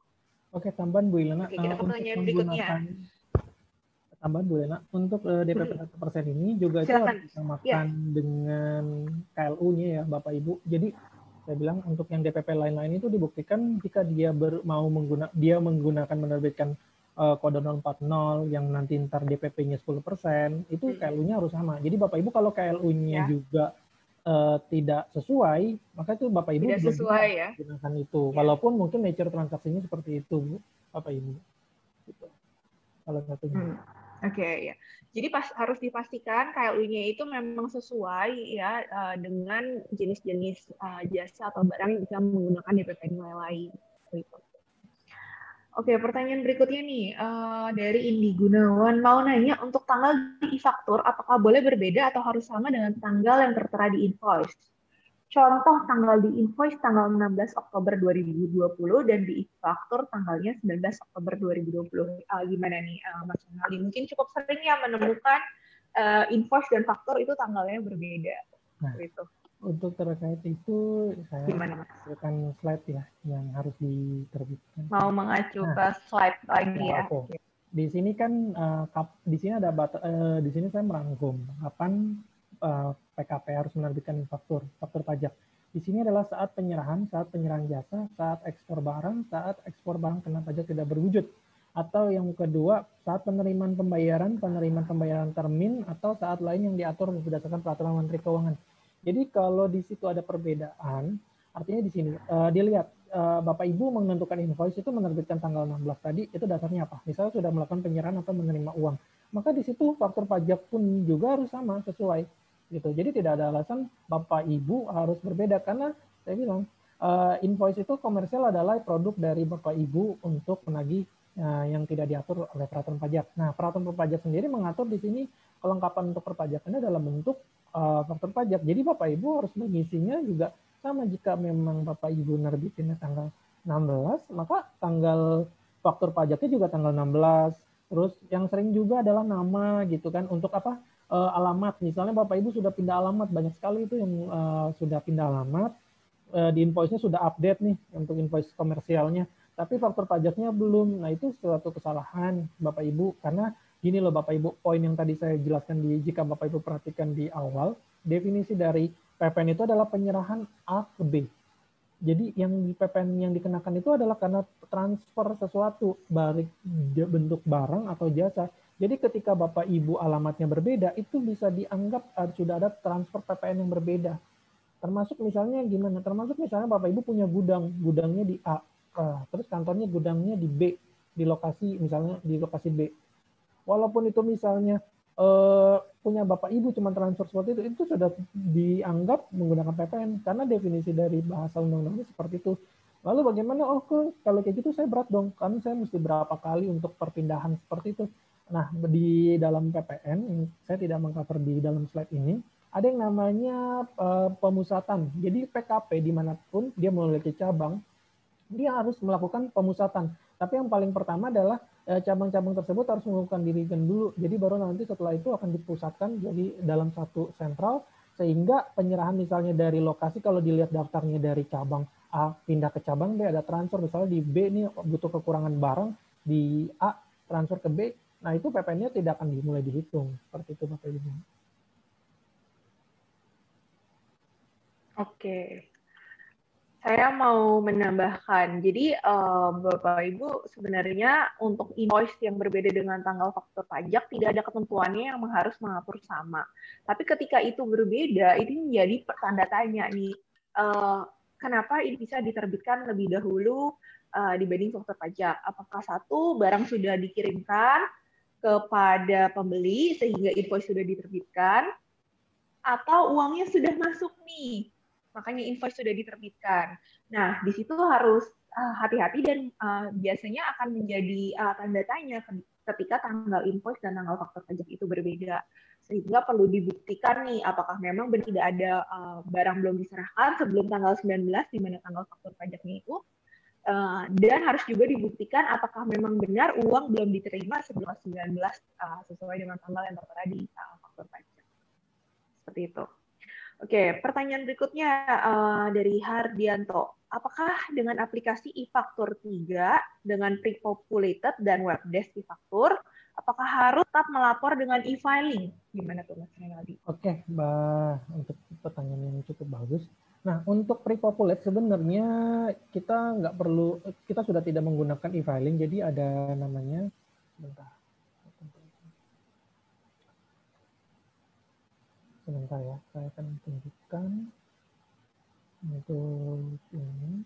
[SPEAKER 2] Oke, tambahan Bu Ilana,
[SPEAKER 1] Oke, kita ke
[SPEAKER 2] untuk
[SPEAKER 1] pertanyaan berikutnya.
[SPEAKER 2] menggunakan tambahan Bu Ilana, untuk DPP 1% ini juga itu harus
[SPEAKER 1] Silakan.
[SPEAKER 2] disamakan dengan KLU-nya ya Bapak Ibu. Jadi saya bilang untuk yang DPP lain-lain itu dibuktikan jika dia menggunakan menerbitkan kode 040 yang nanti ntar DPP-nya 10%, itu KLU-nya harus sama. Jadi Bapak Ibu kalau KLU-nya juga tidak sesuai, maka itu Bapak Ibu
[SPEAKER 1] tidak
[SPEAKER 2] juga
[SPEAKER 1] sesuai ya.
[SPEAKER 2] gunakan itu. Walaupun mungkin nature transaksinya seperti itu, Bu, Bapak Ibu. Gitu. Salah satunya.
[SPEAKER 1] Oke, ya. Jadi harus dipastikan KLU-nya itu memang sesuai ya dengan jenis-jenis jasa atau barang yang bisa menggunakan DPP nilai lain. Gitu. Oke, pertanyaan berikutnya nih dari Indi Gunawan mau nanya untuk tanggal di e-faktur apakah boleh berbeda atau harus sama dengan tanggal yang tertera di invoice? Contoh tanggal di invoice tanggal 16 Oktober 2020 dan di e-faktur tanggalnya 19 Oktober 2020. Gimana nih Mas Ronaldi? Mungkin cukup sering ya menemukan invoice dan faktur itu tanggalnya berbeda.
[SPEAKER 2] Nah,
[SPEAKER 1] gitu.
[SPEAKER 2] Untuk terkait itu saya akan slide ya yang harus diterbitkan.
[SPEAKER 1] Mau mengacu ke slide lagi ya.
[SPEAKER 2] Oke. Di sini kan di sini ada di sini saya merangkum kapan PKP harus menerbitkan faktur pajak. Di sini adalah saat penyerahan jasa, saat ekspor barang kena pajak tidak berwujud. Atau yang kedua, saat penerimaan pembayaran termin, atau saat lain yang diatur berdasarkan peraturan Menteri Keuangan. Jadi kalau di situ ada perbedaan, artinya di sini dilihat Bapak Ibu menentukan invoice itu menerbitkan tanggal 16 tadi, itu dasarnya apa? Misalnya sudah melakukan penyerahan atau menerima uang. Maka di situ faktur pajak pun juga harus sama, sesuai. Gitu. Jadi tidak ada alasan Bapak Ibu harus berbeda, karena saya bilang invoice itu komersial adalah produk dari Bapak Ibu untuk menagih yang tidak diatur oleh peraturan pajak. Nah, peraturan pajak sendiri mengatur di sini kelengkapan untuk perpajakannya dalam bentuk faktur pajak. Jadi Bapak Ibu harus mengisinya juga sama. Jika memang Bapak Ibu nerbitinnya tanggal 16, maka tanggal faktur pajaknya juga tanggal 16. Terus yang sering juga adalah nama gitu kan, untuk apa? Alamat. Misalnya Bapak Ibu sudah pindah alamat, banyak sekali itu yang sudah pindah alamat, di invoice-nya sudah update nih untuk invoice komersialnya, tapi faktur pajaknya belum. Nah, itu suatu kesalahan Bapak Ibu, karena gini loh Bapak Ibu, poin yang tadi saya jelaskan jika Bapak Ibu perhatikan di awal, definisi dari PPN itu adalah penyerahan A ke B. Jadi yang di PPN yang dikenakan itu adalah karena transfer sesuatu, baik bentuk barang atau jasa. Jadi ketika Bapak Ibu alamatnya berbeda, itu bisa dianggap sudah ada transfer PPN yang berbeda. Termasuk misalnya gimana? Termasuk misalnya Bapak Ibu punya gudangnya di A, terus kantornya gudangnya di B, di lokasi misalnya di lokasi B. Walaupun itu misalnya punya Bapak Ibu cuma transfer seperti itu sudah dianggap menggunakan PPN, karena definisi dari bahasa undang-undangnya seperti itu. Lalu bagaimana? Kalau kayak gitu saya berat dong, kan saya mesti berapa kali untuk perpindahan seperti itu. Nah, di dalam PPN, saya tidak mengcover di dalam slide ini, ada yang namanya pemusatan. Jadi PKP dimanapun dia memiliki cabang, dia harus melakukan pemusatan. Tapi yang paling pertama adalah cabang-cabang tersebut harus melakukan dirigen dulu. Jadi baru nanti setelah itu akan dipusatkan jadi dalam satu sentral, sehingga penyerahan misalnya dari lokasi, kalau dilihat daftarnya dari cabang A pindah ke cabang B, ada transfer misalnya di B ini butuh kekurangan barang, di A transfer ke B, nah itu PPN-nya tidak akan dimulai dihitung. Seperti itu Bapak Ibu.
[SPEAKER 1] Oke. Saya mau menambahkan, jadi Bapak Ibu sebenarnya untuk invoice yang berbeda dengan tanggal faktur pajak tidak ada ketentuannya yang harus mengatur sama. Tapi ketika itu berbeda, ini menjadi tanda tanya nih, kenapa ini bisa diterbitkan lebih dahulu dibanding faktur pajak? Apakah satu barang sudah dikirimkan, kepada pembeli sehingga invoice sudah diterbitkan, atau uangnya sudah masuk nih, makanya invoice sudah diterbitkan. Nah, di situ harus hati-hati dan biasanya akan menjadi tanda tanya ketika tanggal invoice dan tanggal faktur pajak itu berbeda. Sehingga perlu dibuktikan nih, apakah memang benar tidak ada barang belum diserahkan sebelum tanggal 19, di mana tanggal faktur pajaknya itu. Dan harus juga dibuktikan apakah memang benar uang belum diterima sebelum 19 sesuai dengan tanggal yang tertera di faktur pajak. Seperti itu. Oke, pertanyaan berikutnya dari Hardianto. Apakah dengan aplikasi e-faktur 3 dengan pre-populated dan webdesk e-faktur, apakah harus tetap melapor dengan e-filing? Gimana tuh Mas Renaldi?
[SPEAKER 2] Oke, Mbak, untuk pertanyaan yang cukup bagus. Nah, untuk pre-populate sebenarnya kita nggak perlu, kita sudah tidak menggunakan e-filing, jadi ada namanya, sebentar ya, saya akan tunjukkan untuk ini.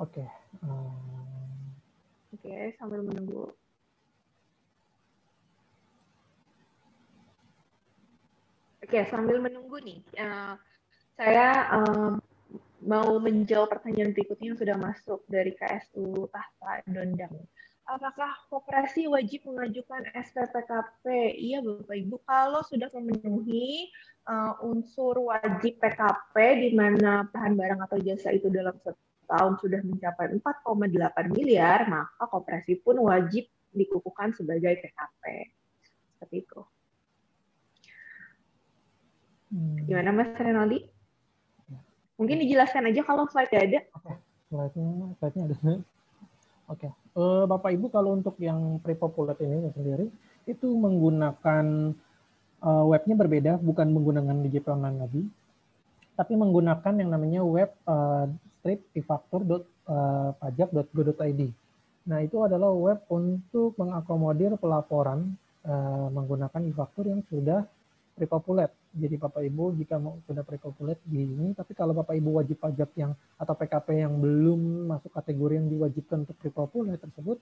[SPEAKER 2] Oke.
[SPEAKER 1] Oke, sambil menunggu. Oke, sambil menunggu nih, saya mau menjawab pertanyaan berikutnya yang sudah masuk dari KSU Tahta Dondang. Apakah koperasi wajib mengajukan SPPKP? Iya, Bapak Ibu, kalau sudah memenuhi unsur wajib PKP di mana bahan barang atau jasa itu dalam setahun sudah mencapai 4,8 miliar, maka koperasi pun wajib dikukuhkan sebagai PKP. Seperti itu. Gimana Mas Renaldi? Mungkin dijelaskan aja kalau slide-nya ada.
[SPEAKER 2] Oke, slide-nya ada. Oke, Bapak Ibu kalau untuk yang pre-populate ini sendiri, itu menggunakan webnya berbeda, bukan menggunakan DJP Online lagi, tapi menggunakan yang namanya web strip.efaktur.pajak.go.id. Nah, itu adalah web untuk mengakomodir pelaporan menggunakan e-faktur yang sudah pre-populate. Jadi Bapak Ibu jika mau sudah pre-populate di ini, tapi kalau Bapak Ibu wajib pajak yang atau PKP yang belum masuk kategori yang diwajibkan untuk pre-populate tersebut,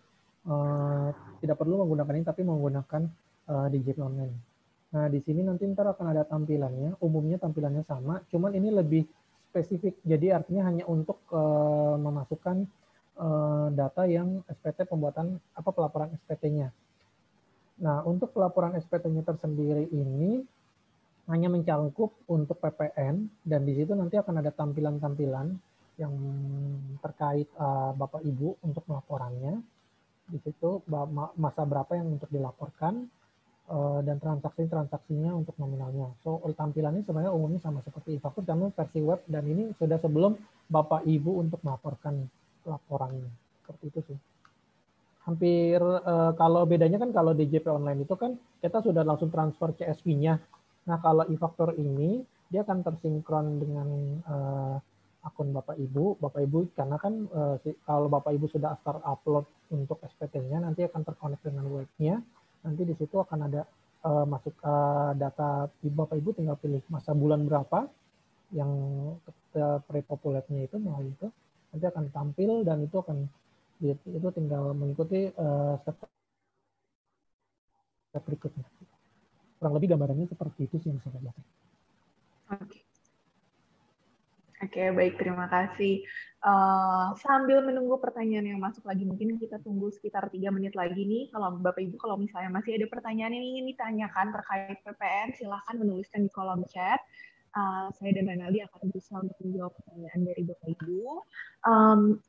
[SPEAKER 2] tidak perlu menggunakan ini, tapi menggunakan DJP Online. Nah, di sini nanti ntar akan ada tampilannya, umumnya tampilannya sama, cuman ini lebih spesifik, jadi artinya hanya untuk memasukkan data yang SPT pembuatan pelaporan SPT-nya. Nah, untuk pelaporan SPT-nya tersendiri ini hanya mencangkup untuk PPN, dan di situ nanti akan ada tampilan-tampilan yang terkait Bapak Ibu untuk melaporannya. Di situ masa berapa yang untuk dilaporkan, dan transaksinya untuk nominalnya. So, tampilannya sebenarnya umumnya sama seperti e-faktur, namun versi web, dan ini sudah sebelum Bapak Ibu untuk melaporkan laporannya. Seperti itu sih. Hampir kalau bedanya kan kalau DJP online itu kan kita sudah langsung transfer CSV-nya. Nah, kalau e-faktur ini dia akan tersinkron dengan akun Bapak Ibu karena kan kalau Bapak Ibu sudah start upload untuk SPT-nya nanti akan terkonek dengan webnya. Nanti di situ akan ada masuk data Bapak Ibu, tinggal pilih masa bulan berapa yang pre-populate-nya itu melalui itu nanti akan tampil, dan itu akan itu tinggal mengikuti step berikutnya. Kurang lebih gambarannya seperti itu sih yang saya lihat.
[SPEAKER 1] Oke, baik, terima kasih. Sambil menunggu pertanyaan yang masuk lagi, mungkin kita tunggu sekitar 3 menit lagi nih. Kalau Bapak Ibu, kalau misalnya masih ada pertanyaan yang ingin ditanyakan terkait PPN, silahkan menuliskan di kolom chat. Saya dan Renaldi akan berusaha untuk menjawab pertanyaan dari Bapak Ibu.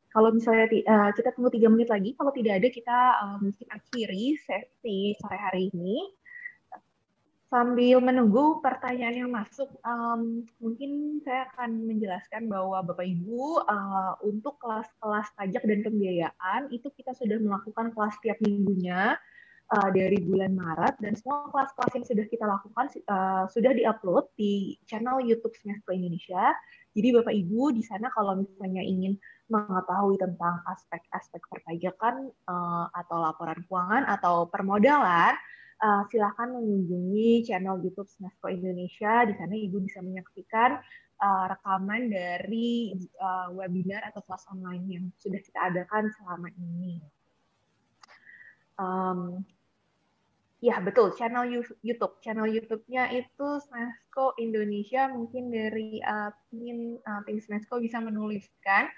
[SPEAKER 1] Kalau misalnya kita tunggu 3 menit lagi, kalau tidak ada kita mungkin akhiri sesi sore hari ini. Sambil menunggu pertanyaan yang masuk, mungkin saya akan menjelaskan bahwa Bapak Ibu untuk kelas-kelas pajak dan pembiayaan itu kita sudah melakukan kelas tiap minggunya. dari bulan Maret, dan semua kelas-kelas yang sudah kita lakukan sudah diupload di channel YouTube Smesco Indonesia. Jadi Bapak Ibu di sana kalau misalnya ingin mengetahui tentang aspek-aspek perpajakan atau laporan keuangan atau permodalan, silakan mengunjungi channel YouTube Smesco Indonesia. Di sana Ibu bisa menyaksikan rekaman dari webinar atau kelas online yang sudah kita adakan selama ini. Ya betul, channel YouTube. Channel YouTube-nya itu Smesco Indonesia. Mungkin dari tim Smesco bisa menuliskan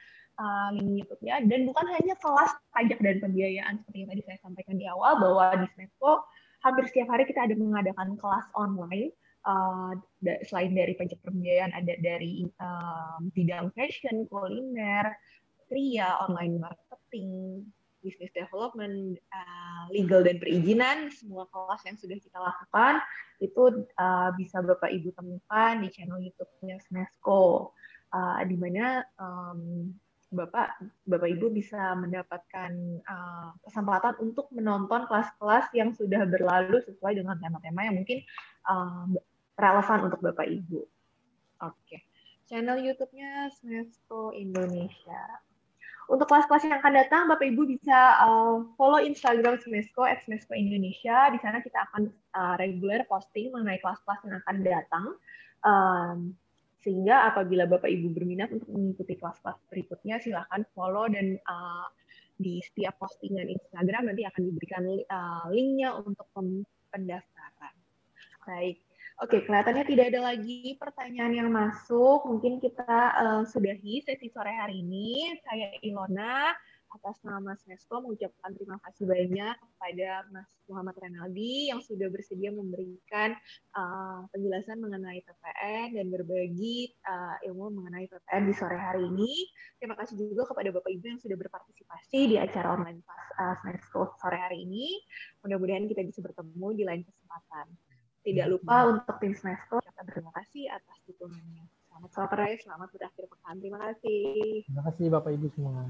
[SPEAKER 1] link YouTube-nya. Dan bukan hanya kelas pajak dan pembiayaan seperti yang tadi saya sampaikan di awal, bahwa di Smesco hampir setiap hari kita ada mengadakan kelas online. Selain dari pajak pembiayaan, ada dari bidang fashion, kuliner, kria, online marketing, business development, legal dan perizinan. Semua kelas yang sudah kita lakukan itu bisa Bapak Ibu temukan di channel YouTube-nya Smesco, di mana Bapak Ibu bisa mendapatkan kesempatan untuk menonton kelas-kelas yang sudah berlalu sesuai dengan tema-tema yang mungkin relevan untuk Bapak Ibu. Oke. Channel YouTube-nya Smesco Indonesia. Untuk kelas-kelas yang akan datang, Bapak Ibu bisa follow Instagram Smesco @smesco_indonesia. Di sana kita akan reguler posting mengenai kelas-kelas yang akan datang. Sehingga apabila Bapak Ibu berminat untuk mengikuti kelas-kelas berikutnya, silakan follow, dan di setiap postingan Instagram nanti akan diberikan linknya untuk pendaftaran. Baik. Oke, kelihatannya tidak ada lagi pertanyaan yang masuk. Mungkin kita sudahi sesi sore hari ini. Saya Ilona, atas nama Smesco mengucapkan terima kasih banyak kepada Mas Muhammad Renaldi yang sudah bersedia memberikan penjelasan mengenai PPN dan berbagi ilmu mengenai PPN di sore hari ini. Terima kasih juga kepada Bapak Ibu yang sudah berpartisipasi di acara online Smesco sore hari ini. Mudah-mudahan kita bisa bertemu di lain kesempatan. Tidak lupa untuk tim Smesco, terima kasih atas dukungannya. Selamat sore, selamat berakhir pekan. Terima kasih.
[SPEAKER 2] Terima kasih Bapak Ibu semua.